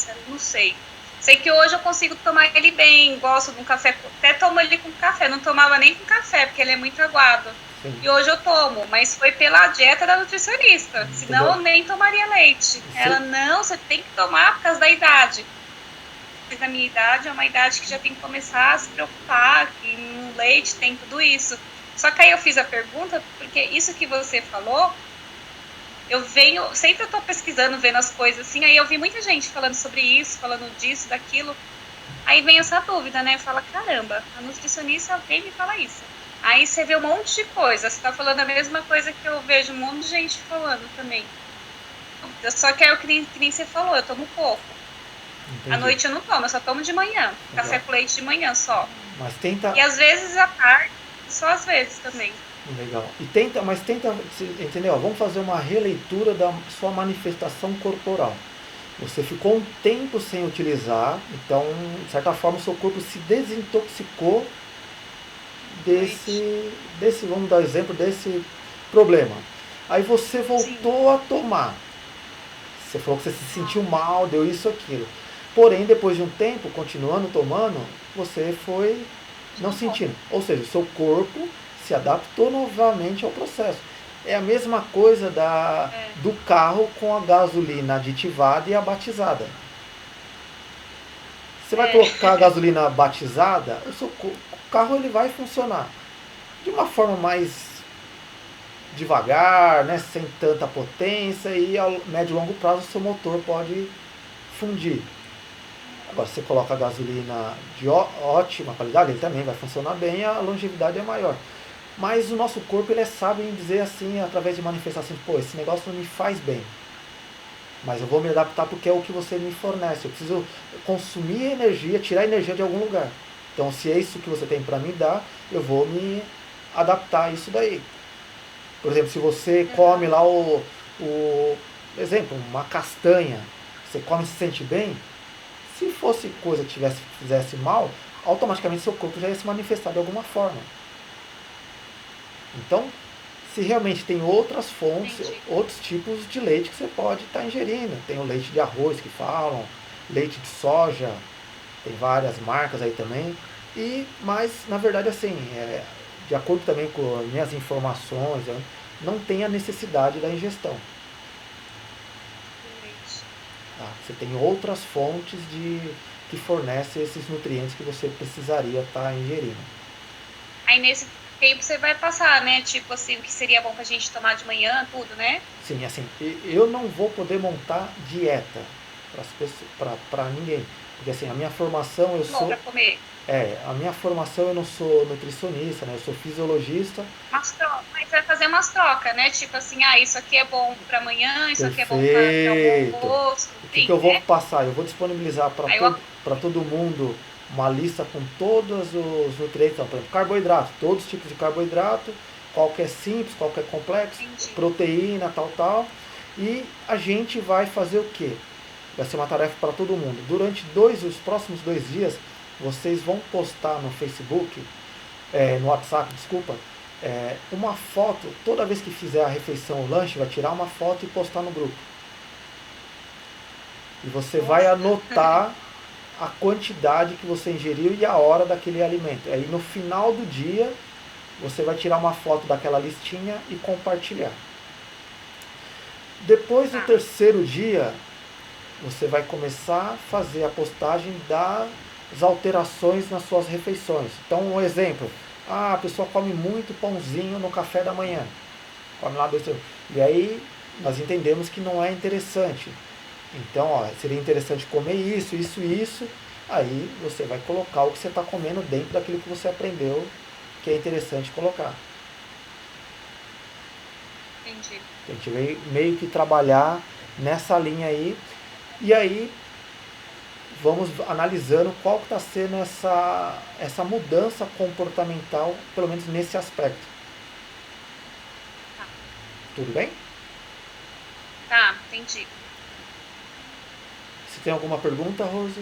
S2: Sei que hoje eu consigo tomar ele bem, gosto de um café, até tomo ele com café, não tomava nem com café, porque ele é muito aguado. Sim. E hoje eu tomo, mas foi pela dieta da nutricionista, senão eu nem tomaria leite. Sim. Ela, não, você tem que tomar por causa da idade. Da minha idade é uma idade que já tem que começar a se preocupar, que no leite tem tudo isso. Só que aí eu fiz a pergunta, porque isso que você falou, sempre eu tô pesquisando, vendo as coisas assim, aí eu vi muita gente falando sobre isso, falando disso, daquilo. Aí vem essa dúvida, né? Fala, caramba, a nutricionista vem me falar isso. Aí você vê um monte de coisa, você tá falando a mesma coisa que eu vejo um monte de gente falando também. Só que é o que nem você falou, eu tomo pouco.
S1: Entendi.
S2: À noite eu não tomo, eu só tomo de manhã. Café com leite de manhã só.
S1: Mas tenta...
S2: E às vezes à tarde, só às vezes também.
S1: Legal. Mas tenta, entendeu? Vamos fazer uma releitura da sua manifestação corporal. Você ficou um tempo sem utilizar, então, de certa forma, o seu corpo se desintoxicou desse, vamos dar exemplo, desse problema. Aí você voltou a tomar. Você falou que você se sentiu mal, deu isso, aquilo. Porém, depois de um tempo, continuando tomando, você foi não sentindo. Ou seja, o seu corpo se adaptou novamente ao processo. É a mesma coisa do carro com a gasolina aditivada e a batizada. Você vai colocar a gasolina batizada, o carro ele vai funcionar de uma forma mais devagar, né, sem tanta potência, e a médio e longo prazo o seu motor pode fundir. Agora, se você coloca a gasolina de ótima qualidade, ele também vai funcionar bem e a longevidade é maior. Mas o nosso corpo ele é sábio em dizer assim, através de manifestações, pô, esse negócio não me faz bem. Mas eu vou me adaptar porque é o que você me fornece. Eu preciso consumir energia, tirar energia de algum lugar. Então, se é isso que você tem para me dar, eu vou me adaptar a isso daí. Por exemplo, se você come lá exemplo, uma castanha, você come e se sente bem, se fosse coisa que fizesse mal, automaticamente seu corpo já ia se manifestar de alguma forma. Então, se realmente tem outras fontes, outros tipos de leite que você pode estar ingerindo. Tem o leite de arroz que falam, leite de soja, tem várias marcas aí também. Mas, na verdade, assim, de acordo também com as minhas informações, não tem a necessidade da ingestão. Tá? Você tem outras fontes que fornecem esses nutrientes que você precisaria estar ingerindo.
S2: Aí nesse tempo você vai passar, né? Tipo assim, o que seria bom pra gente tomar de manhã, tudo, né?
S1: Sim, assim, eu não vou poder montar dieta para ninguém. Porque assim, a minha formação eu sou.
S2: Pra comer.
S1: A minha formação eu não sou nutricionista, né? Eu sou fisiologista.
S2: Mas vai fazer umas trocas, né? Tipo assim, isso aqui é bom para amanhã, isso
S1: Perfeito.
S2: aqui é bom para o almoço.
S1: O que eu vou passar? Eu vou disponibilizar para todo mundo uma lista com todos os nutrientes. Então, por exemplo, carboidrato, todos os tipos de carboidrato, qual que é simples, qual que é complexo, proteína, tal. E a gente vai fazer o quê? Vai ser uma tarefa para todo mundo. Durante os próximos 2 dias, vocês vão postar no Facebook, no WhatsApp, desculpa, uma foto, toda vez que fizer a refeição, o lanche, vai tirar uma foto e postar no grupo. E você vai anotar a quantidade que você ingeriu e a hora daquele alimento. Aí no final do dia, você vai tirar uma foto daquela listinha e compartilhar. Depois do 3º dia, você vai começar a fazer a postagem das alterações nas suas refeições. Então, um exemplo, a pessoa come muito pãozinho no café da manhã. Come lá 2, 3. E aí, nós entendemos que não é interessante. Então, seria interessante comer isso. Aí, você vai colocar o que você está comendo dentro daquilo que você aprendeu, que é interessante colocar.
S2: Entendi.
S1: A gente vai meio que trabalhar nessa linha aí. E aí, vamos analisando qual que está sendo essa mudança comportamental, pelo menos nesse aspecto.
S2: Tá.
S1: Tudo bem?
S2: Tá, entendi.
S1: Você tem alguma pergunta, Rose?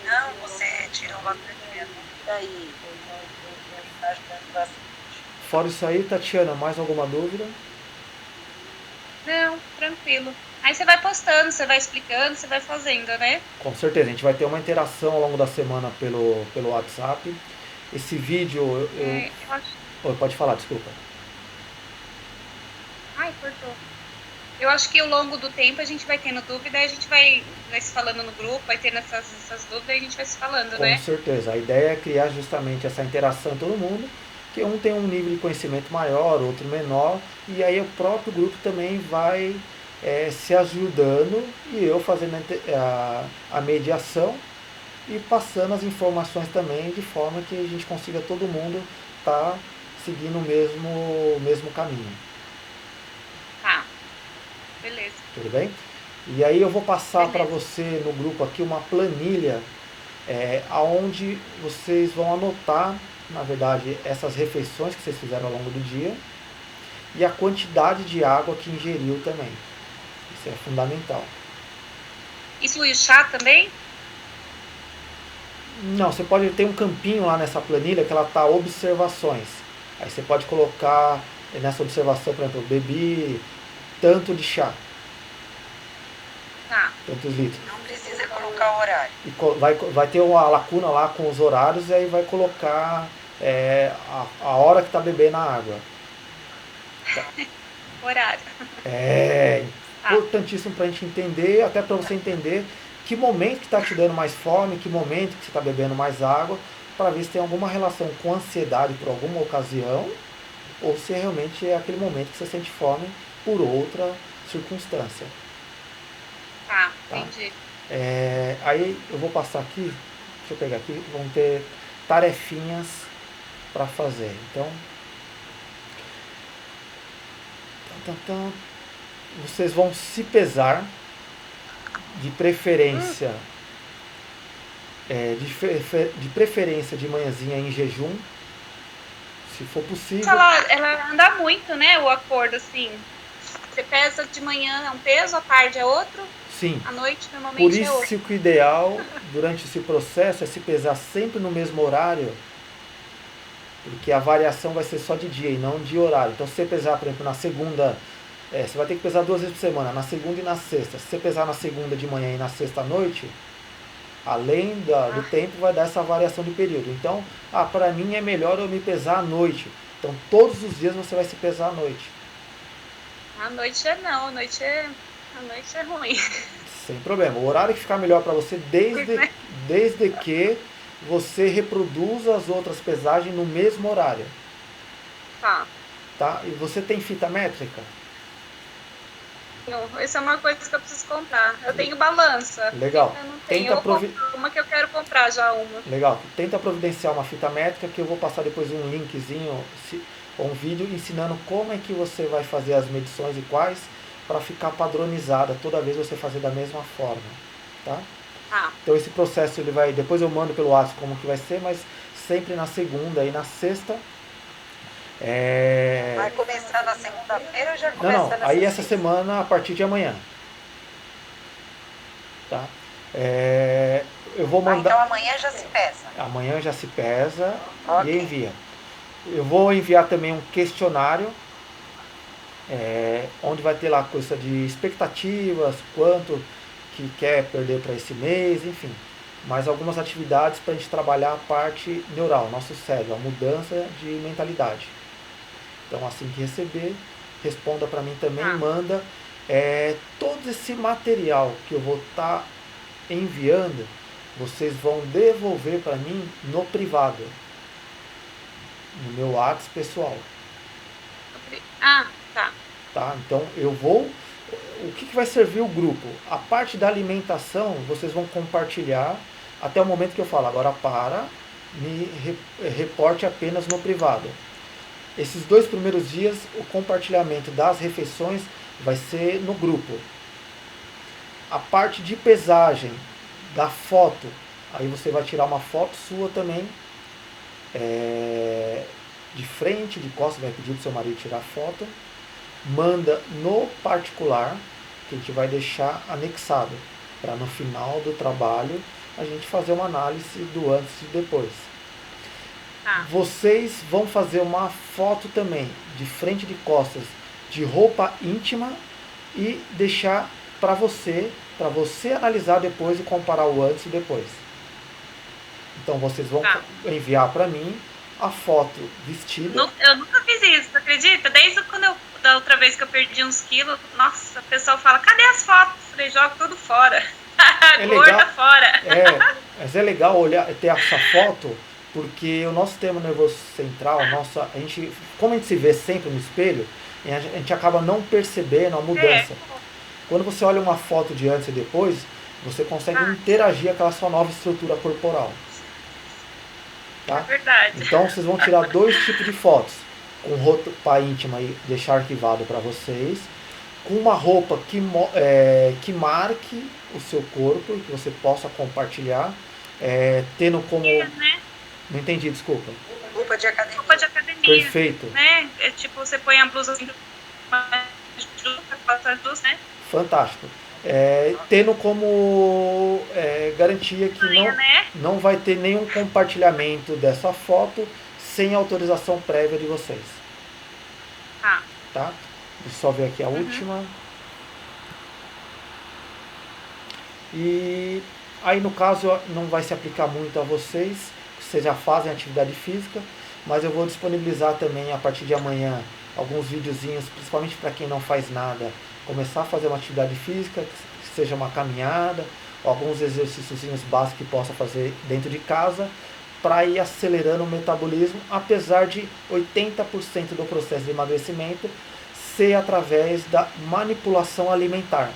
S3: Não, você tirou uma pergunta aí.
S1: Fora isso aí, Tatiana, mais alguma dúvida?
S2: Não, tranquilo. Aí você vai postando, você vai explicando, você vai fazendo, né?
S1: Com certeza, a gente vai ter uma interação ao longo da semana pelo WhatsApp. Esse vídeo...
S2: Eu acho...
S1: Oi, pode falar, desculpa.
S2: Ai, cortou. Eu acho que ao longo do tempo a gente vai tendo dúvida, a gente vai se falando no grupo, vai tendo essas dúvidas e a gente vai se falando, né?
S1: Com certeza. A ideia é criar justamente essa interação em todo mundo. que um tem um nível de conhecimento maior, outro menor, e aí o próprio grupo também vai se ajudando e eu fazendo a mediação e passando as informações também de forma que a gente consiga todo mundo estar seguindo o mesmo caminho.
S2: Tá. Beleza.
S1: Tudo bem? E aí eu vou passar para você no grupo aqui uma planilha onde vocês vão anotar, na verdade, essas refeições que vocês fizeram ao longo do dia e a quantidade de água que ingeriu também. Isso é fundamental.
S2: Isso e o chá também?
S1: Não, você pode ter um campinho lá nessa planilha que ela tá observações. Aí você pode colocar nessa observação, por exemplo, bebi tanto de chá.
S2: Tá.
S1: Tantos litros.
S3: Não precisa colocar o horário.
S1: E vai ter uma lacuna lá com os horários e aí vai colocar a hora que está bebendo a água. Tá.
S2: Horário.
S1: É importantíssimo para a gente entender, até para você entender que momento que está te dando mais fome, que momento que você está bebendo mais água, para ver se tem alguma relação com ansiedade por alguma ocasião, ou se realmente é aquele momento que você sente fome por outra circunstância.
S2: Tá, entendi.
S1: Aí eu vou passar aqui, deixa eu pegar aqui, vão ter tarefinhas para fazer. Então, vocês vão se pesar, de preferência de preferência de manhãzinha em jejum, se for possível.
S2: Ela anda muito, né, o acordo, assim. Você pesa de manhã é um peso, à tarde é outro.
S1: Sim.
S2: À noite normalmente é outro.
S1: Por isso que o ideal durante esse processo é se pesar sempre no mesmo horário, porque a variação vai ser só de dia e não de horário. Então se você pesar, por exemplo, na segunda, você vai ter que pesar 2 vezes por semana, na segunda e na sexta. Se você pesar na segunda de manhã e na sexta à noite, além do tempo, vai dar essa variação de período. Então, para mim é melhor eu me pesar à noite. Então todos os dias você vai se pesar à noite.
S2: À noite não, à noite é ruim.
S1: Sem problema. O horário que ficar melhor para você, desde que você reproduza as outras pesagens no mesmo horário. Tá? E você tem fita métrica?
S2: Não, isso é uma coisa que eu preciso comprar. Eu tenho balança.
S1: Legal.
S2: Eu não tenho. Eu vou comprar uma que eu quero comprar já uma.
S1: Legal. Tenta providenciar uma fita métrica que eu vou passar depois um linkzinho ou um vídeo ensinando como é que você vai fazer as medições e quais, para ficar padronizada toda vez você fazer da mesma forma, tá? Então esse processo depois eu mando pelo WhatsApp como que vai ser, mas sempre na segunda e na sexta.
S3: Vai começar na segunda-feira ou já começa na sexta?
S1: Aí essa semana a partir de amanhã, tá? Eu vou mandar.
S3: Então amanhã já se pesa.
S1: Amanhã já se pesa e envia. Eu vou enviar também um questionário, onde vai ter lá coisa de expectativas, quanto que quer perder para esse mês, enfim. Mais algumas atividades para a gente trabalhar a parte neural, nosso cérebro, a mudança de mentalidade. Então assim que receber, responda para mim também, manda todo esse material que eu vou estar enviando, vocês vão devolver para mim no privado, no meu WhatsApp pessoal. Tá? Então eu vou. O que vai servir o grupo? A parte da alimentação vocês vão compartilhar até o momento que eu falo. Agora me reporte apenas no privado. Esses 2 primeiros dias o compartilhamento das refeições vai ser no grupo. A parte de pesagem da foto, aí você vai tirar uma foto sua também, de frente, de costas, vai pedir para o seu marido tirar foto, manda no particular, que a gente vai deixar anexado, para no final do trabalho a gente fazer uma análise do antes e depois. Vocês vão fazer uma foto também, de frente e de costas, de roupa íntima e deixar para você analisar depois e comparar o antes e depois. Então vocês vão enviar para mim a foto vestida.
S2: Eu nunca fiz isso, tu acredita? Desde da outra vez que eu perdi uns quilos, nossa, o pessoal fala, cadê as fotos? Eu falei, joga tudo fora. Gorda fora.
S1: Mas é legal ter essa foto, Porque o nosso sistema nervoso central, como a gente se vê sempre no espelho, a gente acaba não percebendo a mudança. Quando você olha uma foto de antes e depois, você consegue interagir com aquela sua nova estrutura corporal. Tá?
S2: É verdade.
S1: Então vocês vão tirar 2 tipos de fotos. Com roupa íntima e deixar arquivado para vocês. Com uma roupa que marque o seu corpo e que você possa compartilhar. Tendo como...
S2: Né?
S1: Não entendi, desculpa.
S3: Roupa de academia.
S2: Roupa de academia.
S1: Perfeito.
S2: Né? É tipo, você põe a blusa assim, né?
S1: Fantástico. Tendo como garantia que não vai ter nenhum compartilhamento dessa foto sem autorização prévia de vocês. Tá? Deixa eu só ver aqui a última. E aí no caso não vai se aplicar muito a vocês já fazem atividade física, mas eu vou disponibilizar também a partir de amanhã alguns videozinhos, principalmente para quem não faz nada, começar a fazer uma atividade física, que seja uma caminhada, alguns exercícios básicos que possa fazer dentro de casa, para ir acelerando o metabolismo, apesar de 80% do processo de emagrecimento ser através da manipulação alimentar.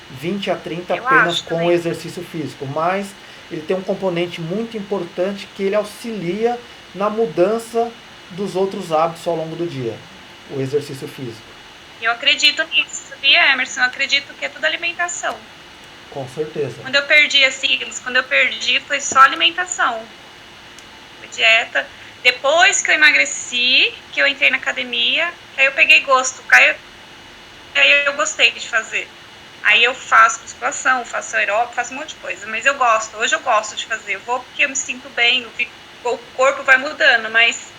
S1: 20 a 30 apenas com o exercício físico, mas ele tem um componente muito importante que ele auxilia na mudança dos outros hábitos ao longo do dia, o exercício físico.
S2: Eu acredito nisso, sabia, Emerson? Eu acredito que é tudo alimentação.
S1: Com certeza.
S2: Quando eu perdi foi só alimentação. Foi dieta. Depois que eu emagreci, que eu entrei na academia, aí eu peguei gosto, aí eu gostei de fazer. Aí eu faço musculação, faço aeróbico, faço um monte de coisa, mas eu gosto, hoje eu gosto de fazer, eu vou porque eu me sinto bem, o corpo vai mudando, mas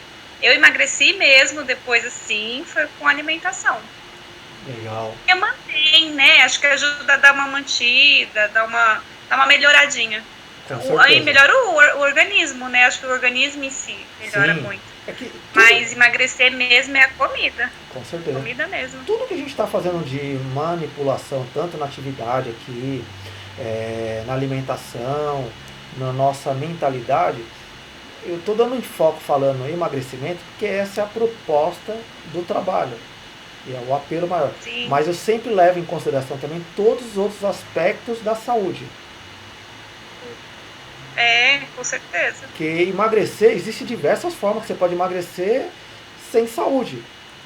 S2: eu emagreci mesmo depois assim, foi com alimentação.
S1: Legal.
S2: E mantém, né, acho que ajuda a dar uma mantida, dar uma melhoradinha. Aí melhora o organismo, né, acho que o organismo em si melhora muito. Mas emagrecer mesmo é a comida.
S1: Com certeza.
S2: Comida mesmo.
S1: Tudo que a gente está fazendo de manipulação, tanto na atividade aqui, na alimentação, na nossa mentalidade, eu estou dando enfoque falando em emagrecimento, porque essa é a proposta do trabalho. E é o apelo maior.
S2: Sim.
S1: Mas eu sempre levo em consideração também todos os outros aspectos da saúde.
S2: Com certeza.
S1: Porque emagrecer, existem diversas formas que você pode emagrecer sem saúde.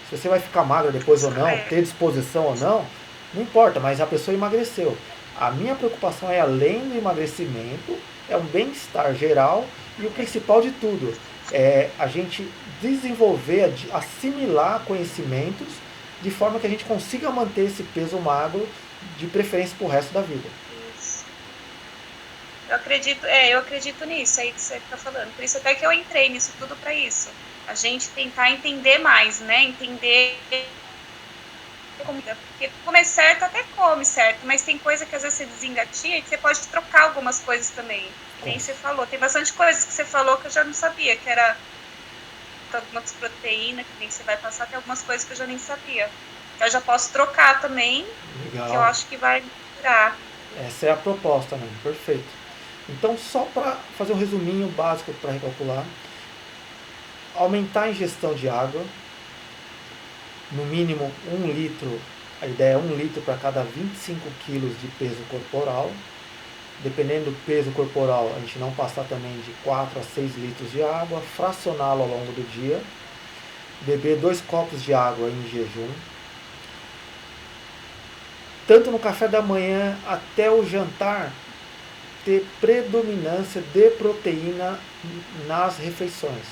S1: Se você vai ficar magra depois ou não, ter disposição ou não importa, mas a pessoa emagreceu. A minha preocupação é, além do emagrecimento, é um bem-estar geral e o principal de tudo é a gente desenvolver, assimilar conhecimentos de forma que a gente consiga manter esse peso magro, de preferência para o resto da vida.
S2: Eu acredito nisso aí que você está falando. Por isso até que eu entrei nisso tudo para isso. A gente tentar entender mais, né? Entender comida. Porque comer certo até come certo, mas tem coisa que às vezes você desengatia e que você pode trocar algumas coisas também. Que nem você falou. Tem bastante coisas que você falou que eu já não sabia, que era algumas proteínas, que nem você vai passar, tem algumas coisas que eu já nem sabia. Eu já posso trocar também,
S1: Legal.
S2: Que eu acho que vai melhorar.
S1: Essa é a proposta, né? Perfeito. Então, só para fazer um resuminho básico para recalcular, aumentar a ingestão de água, no mínimo 1 litro, a ideia é 1 litro para cada 25 quilos de peso corporal. Dependendo do peso corporal, a gente não passar também de 4 a 6 litros de água, fracioná-lo ao longo do dia, beber 2 copos de água em jejum, tanto no café da manhã até o jantar, ter predominância de proteína nas refeições.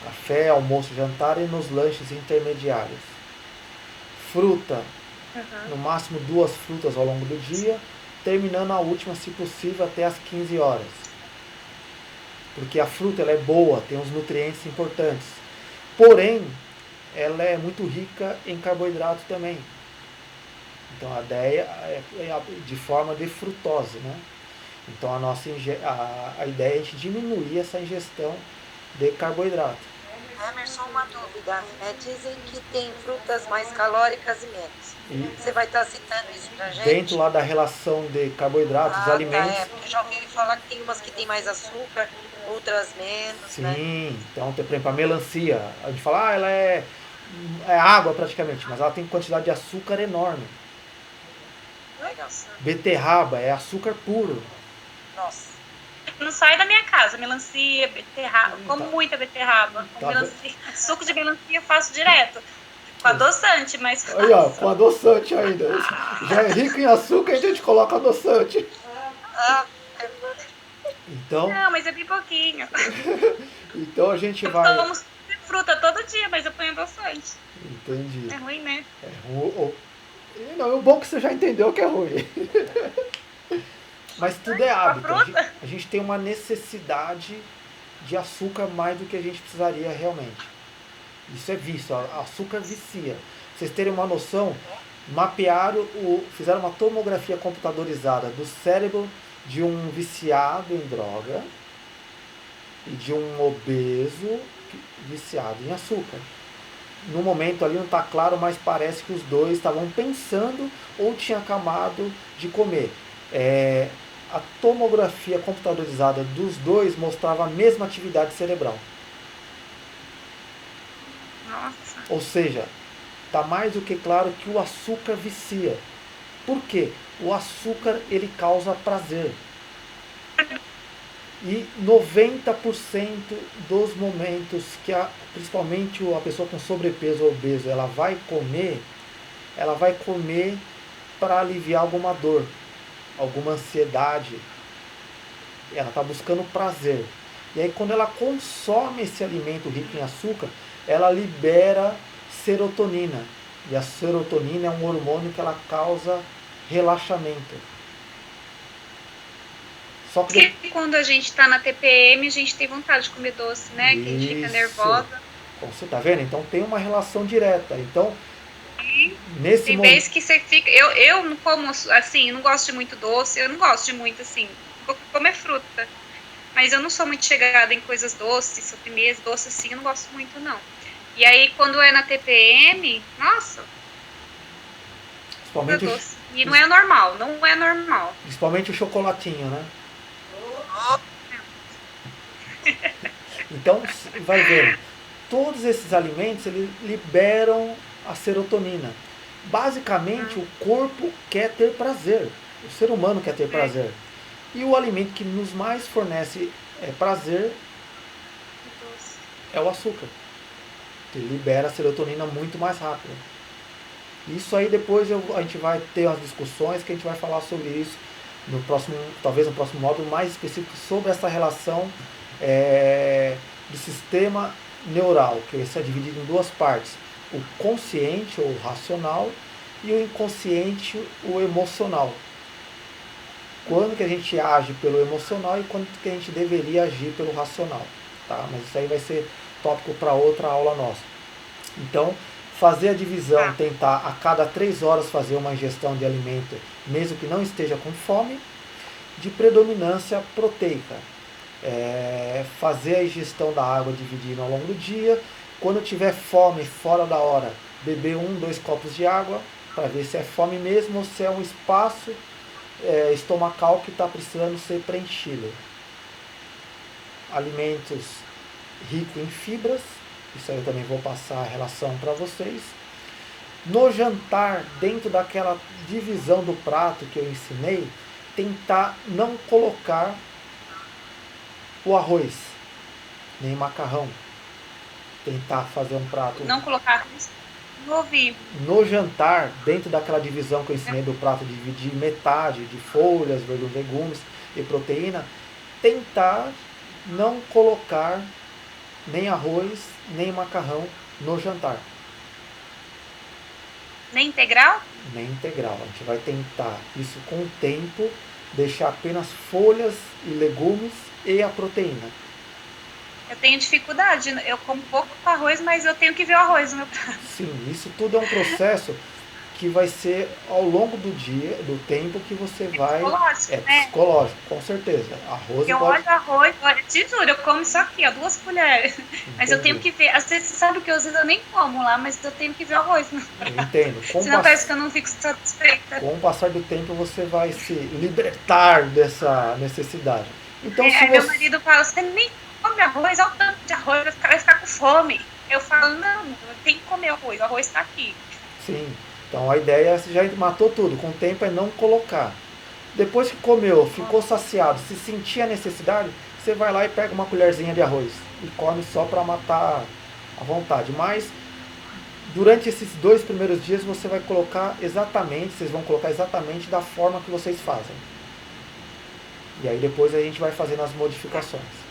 S1: Café, almoço, jantar e nos lanches intermediários. Fruta, no máximo 2 frutas ao longo do dia, terminando a última, se possível, até as 15 horas. Porque a fruta ela é boa, tem uns nutrientes importantes. Porém, ela é muito rica em carboidrato também. Então a ideia é de forma de frutose, né? Então a ideia é a gente diminuir essa ingestão de carboidrato.
S3: Emerson, uma dúvida. Dizem que tem frutas mais calóricas e menos. Você vai estar citando isso pra gente?
S1: Dentro lá da relação de carboitratos, alimentos.
S3: Eu já ouvi falar que tem umas que tem mais açúcar. outras menos, né?
S1: Sim, então, por exemplo, a melancia, a gente fala, ela é água praticamente, mas ela tem quantidade de açúcar enorme.
S3: Legal.
S1: Beterraba é açúcar puro.
S3: Nossa.
S2: Não sai da minha casa, melancia, beterraba, como muita beterraba. Com melancia, suco de melancia eu faço direto. Com adoçante, mas faço.
S1: Aí, ó, com adoçante ainda. Já é rico em açúcar e a gente coloca adoçante. Então,
S2: não, mas é bem pouquinho.
S1: Então a gente
S2: eu
S1: vai...
S2: tomo fruta todo dia, mas eu ponho adoçante.
S1: Entendi.
S2: É ruim, né?
S1: É ruim. Não, o bom é que você já entendeu que é ruim. Mas tudo é hábito. A gente tem uma necessidade de açúcar mais do que a gente precisaria realmente. Isso é vício. Açúcar vicia. Pra vocês terem uma noção, fizeram uma tomografia computadorizada do cérebro de um viciado em droga e de um obeso viciado em açúcar. No momento ali não está claro, mas parece que os dois estavam pensando ou tinham acabado de comer. A tomografia computadorizada dos dois mostrava a mesma atividade cerebral.
S2: Nossa.
S1: Ou seja, está mais do que claro que o açúcar vicia. Por quê? O açúcar ele causa prazer. E 90% dos momentos que principalmente a pessoa com sobrepeso ou obeso ela vai comer para aliviar alguma dor, alguma ansiedade. Ela está buscando prazer. E aí quando ela consome esse alimento rico em açúcar, ela libera serotonina. E a serotonina é um hormônio que ela causa relaxamento.
S2: Só que quando a gente está na TPM, a gente tem vontade de comer doce, né? Que a gente fica nervosa.
S1: Você tá vendo? Então tem uma relação direta. Então,
S2: tem vezes que você fica... Eu não como, assim, eu não gosto de muito doce. Eu não gosto de muito, assim, comer fruta. Mas eu não sou muito chegada em coisas doces, sobremesa, doce assim, eu não gosto muito, não. E aí, quando é na TPM, nossa... doce. E não é normal, não é normal.
S1: Principalmente o chocolatinho, né? Então, vai vendo, todos esses alimentos eles liberam a serotonina. Basicamente, o corpo quer ter prazer. O ser humano quer ter prazer. E o alimento que nos mais fornece prazer é o açúcar. Que libera a serotonina muito mais rápido. Isso aí depois a gente vai ter umas discussões que a gente vai falar sobre isso talvez no próximo módulo mais específico sobre essa relação do sistema neural, que isso é dividido em duas partes. O consciente ou racional e o inconsciente, o emocional. Quando que a gente age pelo emocional e quando que a gente deveria agir pelo racional. Tá? Mas isso aí vai ser tópico para outra aula nossa. Então, fazer a divisão, tentar a cada 3 horas fazer uma ingestão de alimento, mesmo que não esteja com fome, de predominância proteica. Fazer a ingestão da água dividindo ao longo do dia. Quando tiver fome fora da hora, beber 1-2 copos de água, para ver se é fome mesmo ou se é um espaço estomacal que está precisando ser preenchido. Alimentos ricos em fibras. Isso aí eu também vou passar a relação para vocês. No jantar, dentro daquela divisão do prato que eu ensinei, tentar não colocar o arroz, nem macarrão. Tentar fazer um prato...
S2: Não colocar arroz? Não ouvi.
S1: No jantar, dentro daquela divisão que eu ensinei do prato, dividir metade de folhas, verduras, legumes e proteína, tentar não colocar nem arroz, nem macarrão no jantar.
S2: Nem integral?
S1: Nem integral. A gente vai tentar, isso com o tempo, deixar apenas folhas e legumes e a proteína.
S2: Eu tenho dificuldade. Eu como pouco arroz, mas eu tenho que ver o arroz no meu prato.
S1: Sim, isso tudo é um processo que vai ser ao longo do dia, do tempo que você vai...
S2: Psicológico, né?
S1: Psicológico, com certeza. Arroz
S2: eu olho arroz, olha, te juro, eu como isso aqui, ó, 2 colheres. Mas eu tenho que ver, às vezes você sabe que às vezes eu nem como lá, mas eu tenho que ver o arroz.
S1: Entendo.
S2: Senão parece que eu não fico satisfeita.
S1: Com o passar do tempo você vai se libertar dessa necessidade. Então, se
S2: Aí meu
S1: você...
S2: marido fala, você nem come arroz, olha o tanto de arroz, vai ficar com fome. Eu falo, não, tem que comer arroz, o arroz está aqui.
S1: Sim, então a ideia é, você já matou tudo, com o tempo é não colocar. Depois que comeu, ficou saciado, se sentir a necessidade, você vai lá e pega uma colherzinha de arroz e come só para matar a vontade. Mas durante esses 2 primeiros dias você vai colocar exatamente, vocês vão colocar exatamente da forma que vocês fazem. E aí depois a gente vai fazendo as modificações.